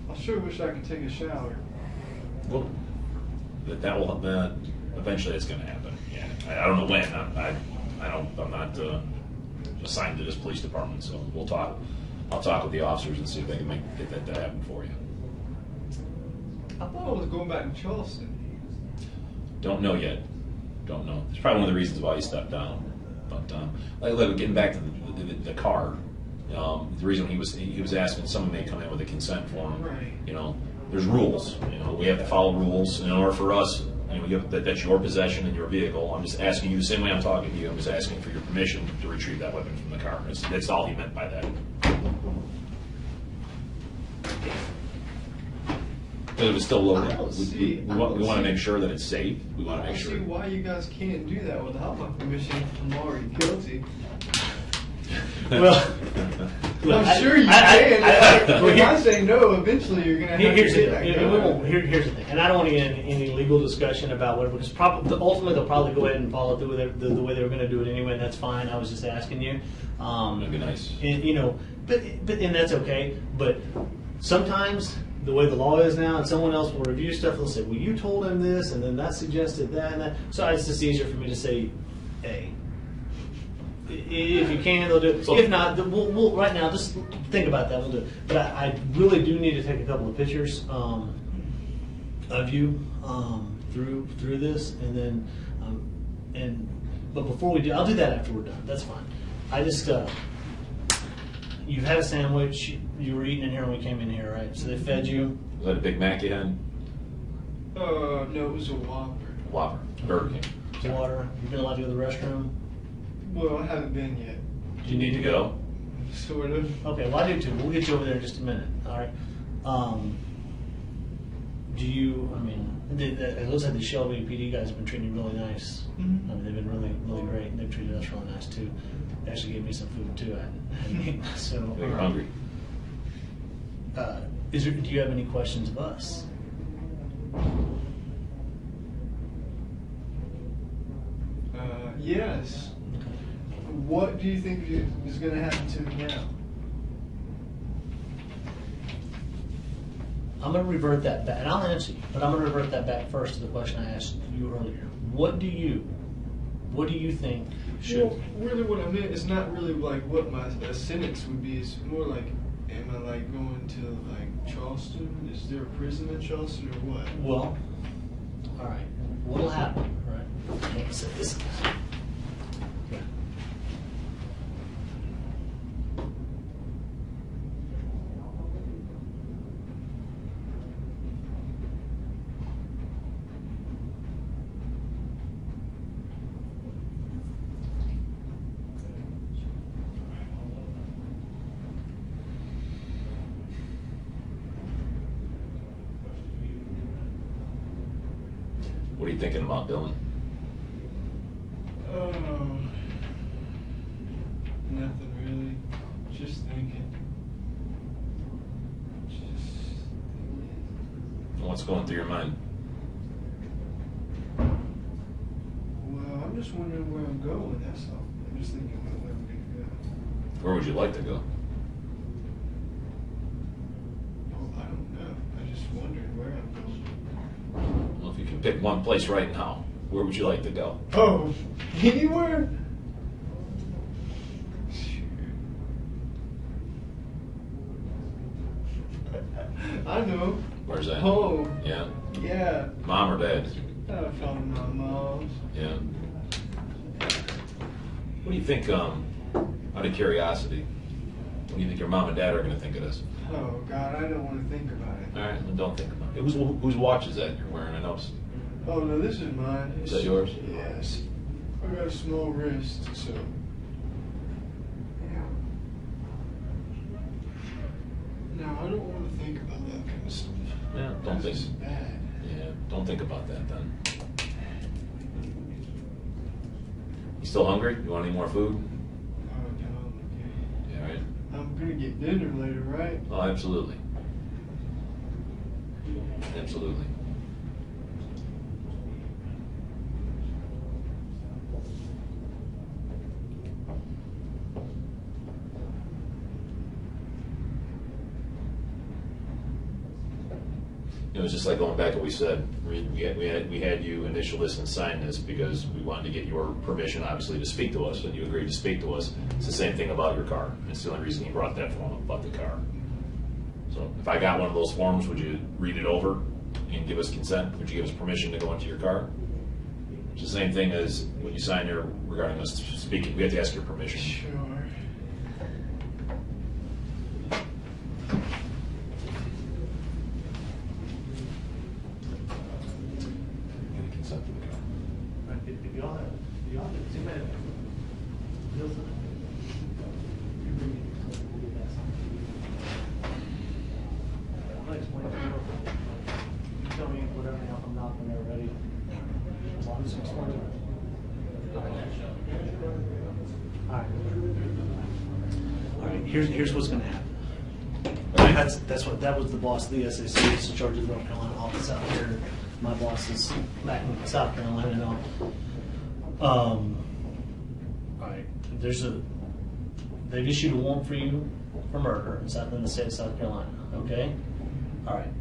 I sure wish I could take a shower. Well, that will eventually it's going to happen. Yeah, I don't know when. I'm not assigned to this police department, so we'll talk. I'll talk with the officers and see if they can get that to happen for you. I thought I was going back to Charleston. Don't know yet. Don't know. It's probably one of the reasons why he stepped down. But like getting back to the car, the reason he was asking someone may come in with a consent form. Right. There's rules. We have to follow rules. In order for us, that's your possession and your vehicle. I'm just asking you the same way I'm talking to you. I'm just asking for your permission to retrieve that weapon from the car. That's all he meant by that. Because it was still loaded. I don't We want to make sure that it's safe. We want to I make don't sure. see why you guys can't do that without my permission if I'm already guilty. Well, I'm sure you can. If I say no, eventually you're going to have Here's to the get that thing. gun. Here's the thing, and I don't want to get into any legal discussion about whatever, because ultimately they'll probably go ahead and follow through with the way they were going to do it anyway, and that's fine. I was just asking you. That'd be nice. And, but that's okay. But sometimes the way the law is now, and someone else will review stuff. They'll say, "Well, you told him this, and then that suggested that and that." So it's just easier for me to say, "Hey." If you can, they'll do it. If not, we'll right now, just think about that. We'll do it. But I really do need to take a couple of pictures of you through this, and then but before we do, I'll do that after we're done. That's fine. I just you've had a sandwich. You were eating in here when we came in here, right? So they fed you. Was that a Big Mac you had? No, it was a Whopper. Whopper. Burger King. Water. You've been allowed to go to the restroom. Well, I haven't been yet. Do you need to go? Sort of. Okay, well I do too. We'll get you over there in just a minute. All right. Do you? I mean, it looks like the Shelby PD guys have been treating you really nice. Mhm. I mean, they've been really, really that's really nice too. They actually gave me some food too. I hadn't eaten. So You're hungry. do you have any questions of us? Yes. What do you think is going to happen to me now? I'm going to revert that back, and I'll answer you, but I'm going to revert that back first to the question I asked you earlier. What do you think should? Well, really, what I meant is not really like what my sentence would be. It's more like, am I like going to like Charleston? Is there a prison in Charleston or what? Well, all right. What'll happen, right? Let me say this. Yeah. What are you thinking about, Dylan? Nothing really. Just thinking. What's going through your mind? Well, I'm just wondering where I'm going, that's all. I'm just thinking about where I'm going to go. Where would you like to go? Oh, I don't know. I just wondering where I'm going. Well, if you can pick one place right now, where would you like to go? Oh, anywhere? I know. Where's that? Home. Yeah. Yeah. Mom or dad? I found my mom's. Yeah. What do you think, out of curiosity, what do you think your mom and dad are going to think of this? Oh, God, I don't want to think about it. All right, then don't think about it. Whose watch is that you're wearing? I noticed. Oh, no, this is mine. Is that yours? Yes. I got a small wrist, so. Yeah. No, I don't want to think about that kind of stuff. Yeah, don't think. That's bad. Yeah, don't think about that then. You still hungry? You want any more food? Oh, no, okay. Yeah, right. I'm gonna get dinner later, right? Oh, absolutely. Absolutely. It was just like going back to what we said. We had you initial this and sign this because we wanted to get your permission, obviously, to speak to us, and you agreed to speak to us. It's the same thing about your car. It's the only reason you brought that form up about the car. So if I got one of those forms, would you read it over and give us consent? Would you give us permission to go into your car? It's the same thing as when you sign here regarding us speaking. We have to ask your permission. Sure. Give consent to the car. Tell me whatever I'm not when they're ready. All right. Here's what's going to happen. That was the boss of the SAC. It's in charge of the North Carolina office out here. My boss is back in South Carolina now. All right. They've issued a warrant for you for murder in the state of South Carolina. Okay. All right.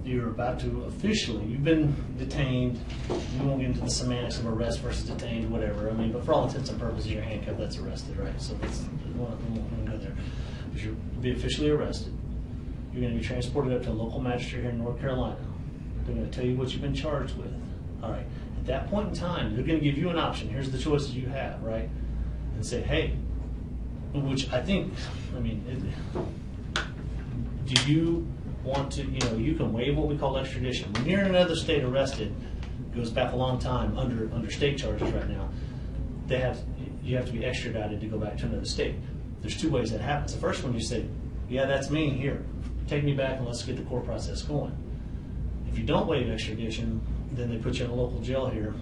You're about to officially, you've been detained. We won't get into the semantics of arrest versus detained, whatever. I mean, but for all intents and purposes, you're handcuffed, that's arrested, right? So we won't go there. But you'll be officially arrested. You're going to be transported up to a local magistrate here in North Carolina. They're going to tell you what you've been charged with. All right. At that point in time, they're going to give you an option. Here's the choices you have, right? And say, hey, which I think, I mean, do you want to, you can waive what we call extradition. When you're in another state arrested, it goes back a long time under state charges right now, you have to be extradited to go back to another state. There's two ways that happens. The first one, you say, yeah, that's me, here, take me back and let's get the court process going. If you don't waive extradition, then they put you in a local jail here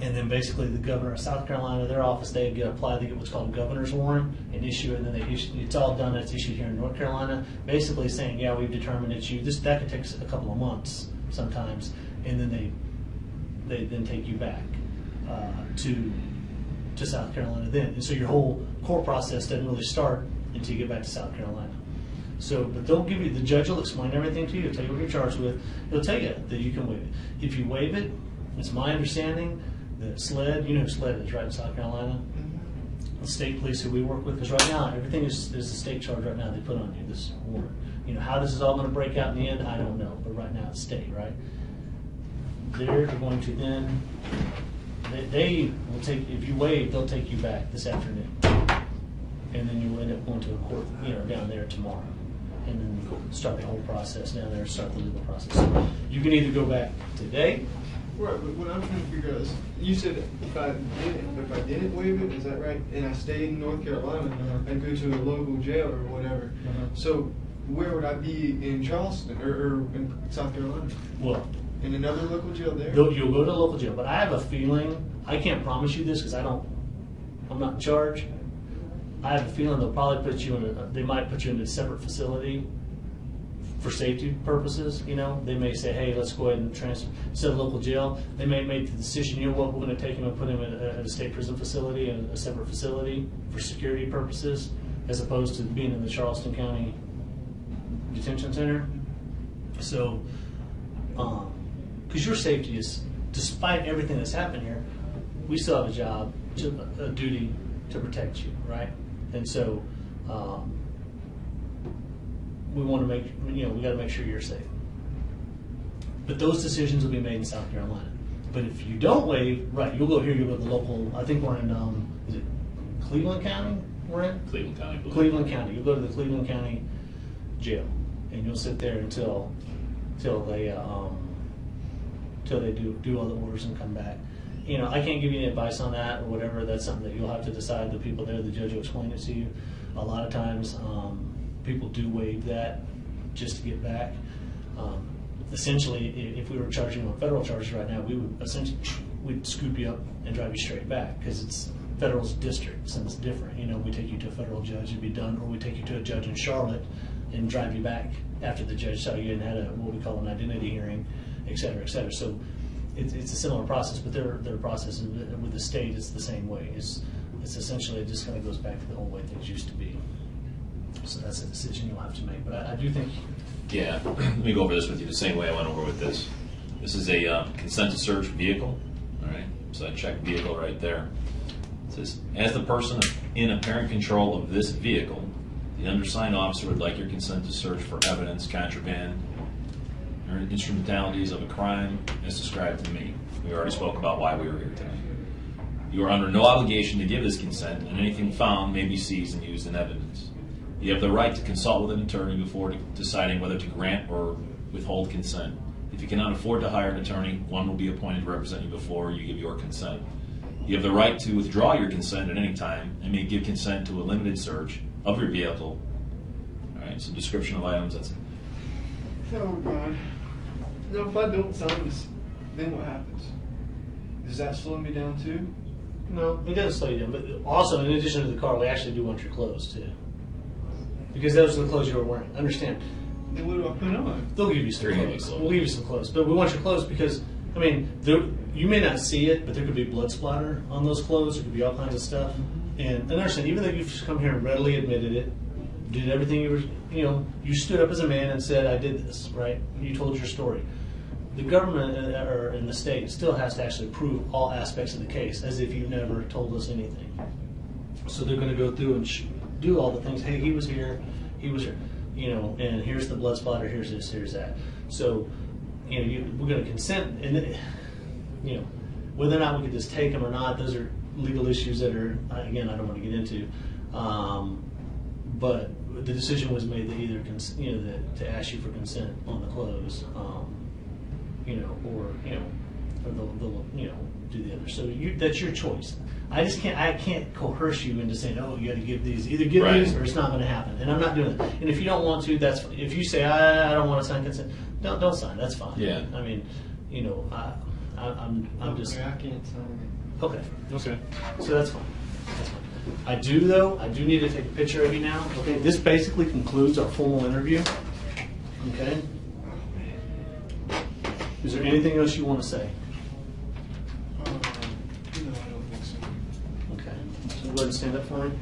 And then basically the governor of South Carolina, their office, they apply, they get what's called a governor's warrant and issue it, and then they issue, it's all done, it's issued here in North Carolina, basically saying, yeah, we've determined it's you. That could take a couple of months sometimes, and then they then take you back to South Carolina then. And so your whole court process doesn't really start until you get back to South Carolina. So, but they'll give you, the judge will explain everything to you, he'll tell you what you're charged with, he'll tell you that you can waive it. If you waive it, it's my understanding that SLED, you know who SLED is, right, in South Carolina? The state police who we work with, because right now, everything is a state charge right now they put on you, this warrant. You know, how this is all going to break out in the end, I don't know, but right now it's state, right? They're going to then, they will take, if you waive, they'll take you back this afternoon. And then you'll end up going to a court, you know, down there tomorrow. And then start the whole process down there, start the legal process. So you can either go back today. Right, but what I'm trying to figure out is, you said if I didn't waive it, is that right? And I stayed in North Carolina, I'd go to a local jail or whatever. So where would I be in Charleston or in South Carolina? Well, in another local jail there? you'll go to a local jail, but I have a feeling, I can't promise you this because I'm not in charge. I have a feeling they'll probably put you in they might put you in a separate facility for safety purposes. You know, they may say, hey, let's go ahead and transfer, instead of local jail, they may make the decision, you know what, we're going to take him and put him in a state prison facility, in a separate facility for security purposes, as opposed to being in the Charleston County Detention Center. So, because your safety is, despite everything that's happened here, we still have a job, a duty to protect you, right? And so we want to make, we got to make sure you're safe. But those decisions will be made in South Carolina. But if you don't waive, right, you'll go here, you'll go to the local, I think we're in, is it Cleveland County we're in? Cleveland County. Cleveland County. You'll go to the Cleveland County jail, and you'll sit there until they do all the orders and come back. You know, I can't give you any advice on that or whatever. That's something that you'll have to decide. The people there, the judge will explain it to you. A lot of times, people do waive that just to get back. Essentially, if we were charging on federal charges right now, we'd scoop you up and drive you straight back because it's federal's district, so it's different. You know, we take you to a federal judge, it'd be done, or we take you to a judge in Charlotte and drive you back after the judge saw you and had what we call an identity hearing, et cetera, et cetera. So it's a similar process, but their process with the state is the same way. It's essentially, it just kind of goes back to the old way things used to be. So that's a decision you'll have to make. But I do think... Yeah, let me go over this with you the same way I went over with this. This is a consent to search vehicle, all right? So I check vehicle right there. It says, as the person in apparent control of this vehicle, the undersigned officer would like your consent to search for evidence, contraband, or instrumentalities of a crime as described to me. We already spoke about why we were here tonight. You are under no obligation to give this consent, and anything found may be seized and used in evidence. You have the right to consult with an attorney before deciding whether to grant or withhold consent. If you cannot afford to hire an attorney, one will be appointed to represent you before you give your consent. You have the right to withdraw your consent at any time and may give consent to a limited search of your vehicle. All right, so description of items, that's it. Oh, God. Now, if I don't sign this, then what happens? Does that slow me down, too? No, it doesn't slow you down. But also, in addition to the car, we actually do want your clothes, too. Because those are the clothes you were wearing. Understand? Then what do I put on? They'll give you some They're gonna clothes. give you We'll give you some clothes. But we want your clothes because, I mean, you may not see it, but there could be blood splatter on those clothes. There could be all kinds of stuff. And understand, even though you've come here and readily admitted it, did everything you were, you stood up as a man and said, I did this, right? You told your story. The government or in the state still has to actually prove all aspects of the case as if you never told us anything. So they're going to go through and do all the things. Hey, he was here, and here's the blood splatter, here's this, here's that. So, we're going to consent, and then, whether or not we could just take them or not, those are legal issues that are, again, I don't want to get into. But the decision was made that either, to ask you for consent on the clothes, or they'll do the other. So that's your choice. I can't coerce you into saying, oh, you got to give these. Either give these or it's not going to happen. And I'm not doing that. And if you don't want to, that's fine. If you say I don't want to sign consent, don't sign. That's fine. Yeah. I mean, I'm just Okay, I can't sign okay. Okay. So that's fine. That's fine. I do need to take a picture of you now. Okay. This basically concludes our formal interview. Okay. Is there anything else you want to say? it. No, I don't think so. Okay. So go ahead and stand up for me.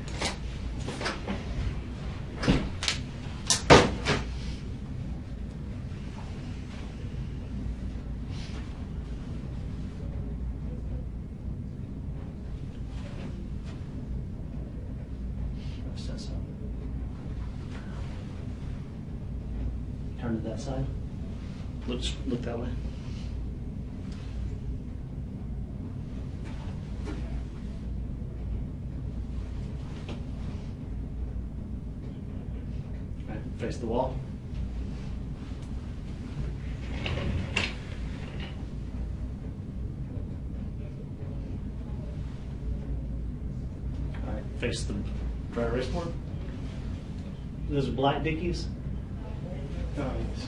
Turn to that side. Look that way. Right, face the wall. All right, face the dry erase board. Those are black Dickies. Oh, yes.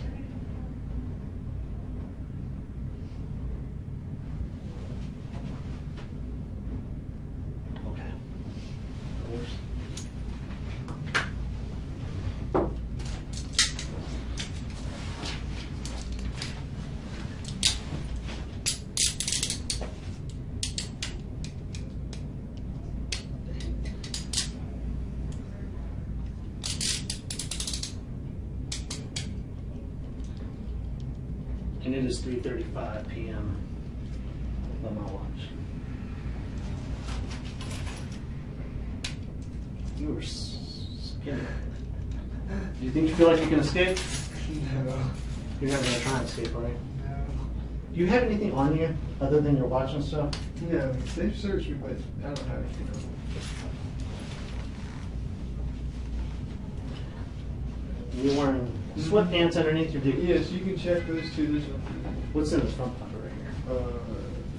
Okay. Of course. And it is 3:35 p.m. by my watch. You were skinny. Do you think you feel like you can escape? No. You're not going to try and escape, right? No. Do you have anything on you other than your watch and stuff? No, they've searched me, but I don't have anything on. You're wearing sweatpants underneath your Dickies. Yes, you can check those two. There's nothing. What's in this front pocket right here?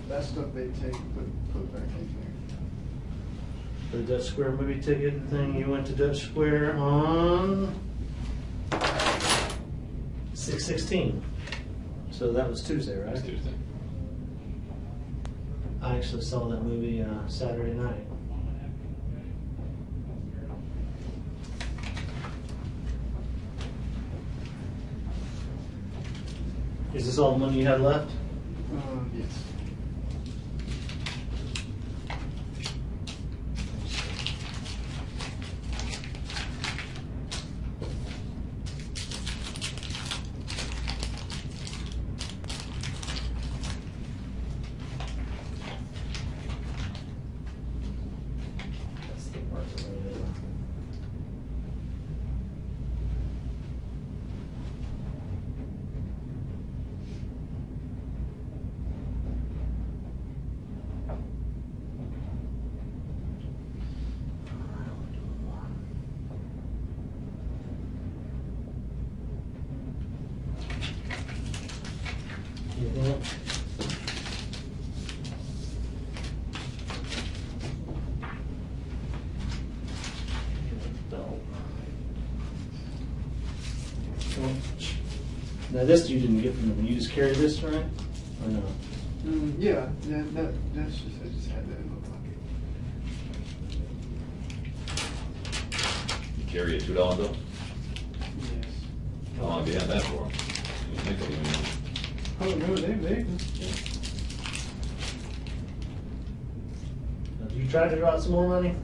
That stuff they take, put back in there. The Dutch Square movie ticket thing. You went to Dutch Square on 6/16. So that was Tuesday, right? That's Tuesday. I actually saw that movie Saturday night. Is this all the money you had left? Yes. That's the part that really anything else? Now this you didn't get from them. You just carry this, right? Or no? Yeah, that's just, I just had that in my pocket. You carry a $2 bill? Yes. How long have you had that for? You think of it, Oh, no, they make them. Now, did you try to draw out some more money?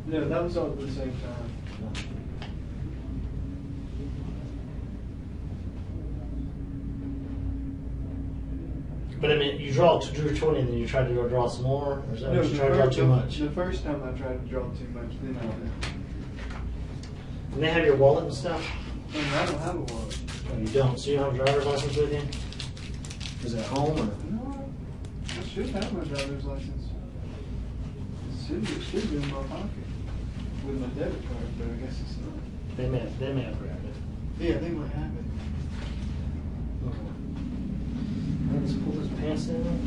No, that was all at the same time. But I mean, you drew 20 and then you tried to draw some more? Or is that No, you tried to draw too much? The first time I tried to draw too much, then I did. And they have your wallet and stuff? I don't have a wallet. Oh, you don't? So you don't have a driver's license with you? Is it at home or? No, I should have my driver's license. It should be in my pocket with my debit card, but I guess it's not. They may have grabbed it. Yeah, they might have it. Let's pull this pants down.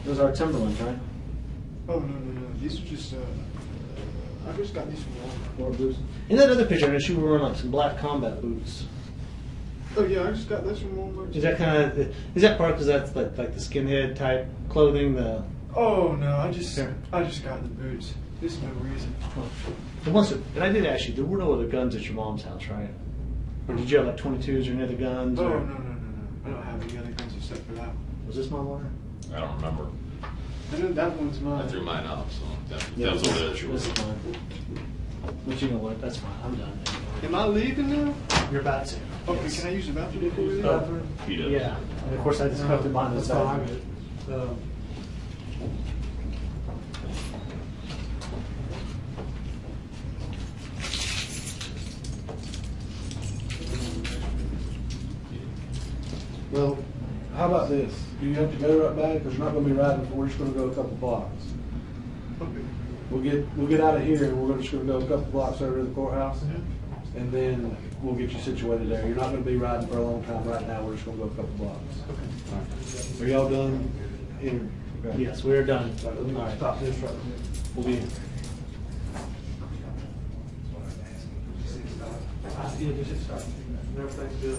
Those are Timberlands, right? Oh, no. These are just, I just got these from Walmart. Or boots. In that other picture, I noticed you were wearing like some black combat boots. Oh yeah, I just got this from Walmart. Is that kind of, is that part because that's like the skinhead type clothing? The Oh no, I just Here. got the boots. There's no reason. and I did ask you, there were no other guns at your mom's house, right? Or did you have like 22s or any other guns? Oh or, no. I don't have any other guns except for that one. Was this my water? I don't remember. I know that one's mine. I threw mine out, so that Yeah, was over there that you this were. is mine. But you know what? That's fine. I'm done. Am I leaving now? You're about to. Okay, Yes. can I use the bathroom before we leave? He does. Yeah. And of course, I just cut the behind his back. Well, how about this? Do you have to go right back? Because you're not going to be riding. We're just going to go a couple blocks. Okay. We'll get out of here, and we're just going to go a couple blocks over to the courthouse, and then we'll get you situated there. You're not going to be riding for a long time right now. We're just going to go a couple blocks. Okay. All right. Are y'all done? Okay. Yes, we're done. All right, let me All right. stop this right here. We'll be. Everything's good.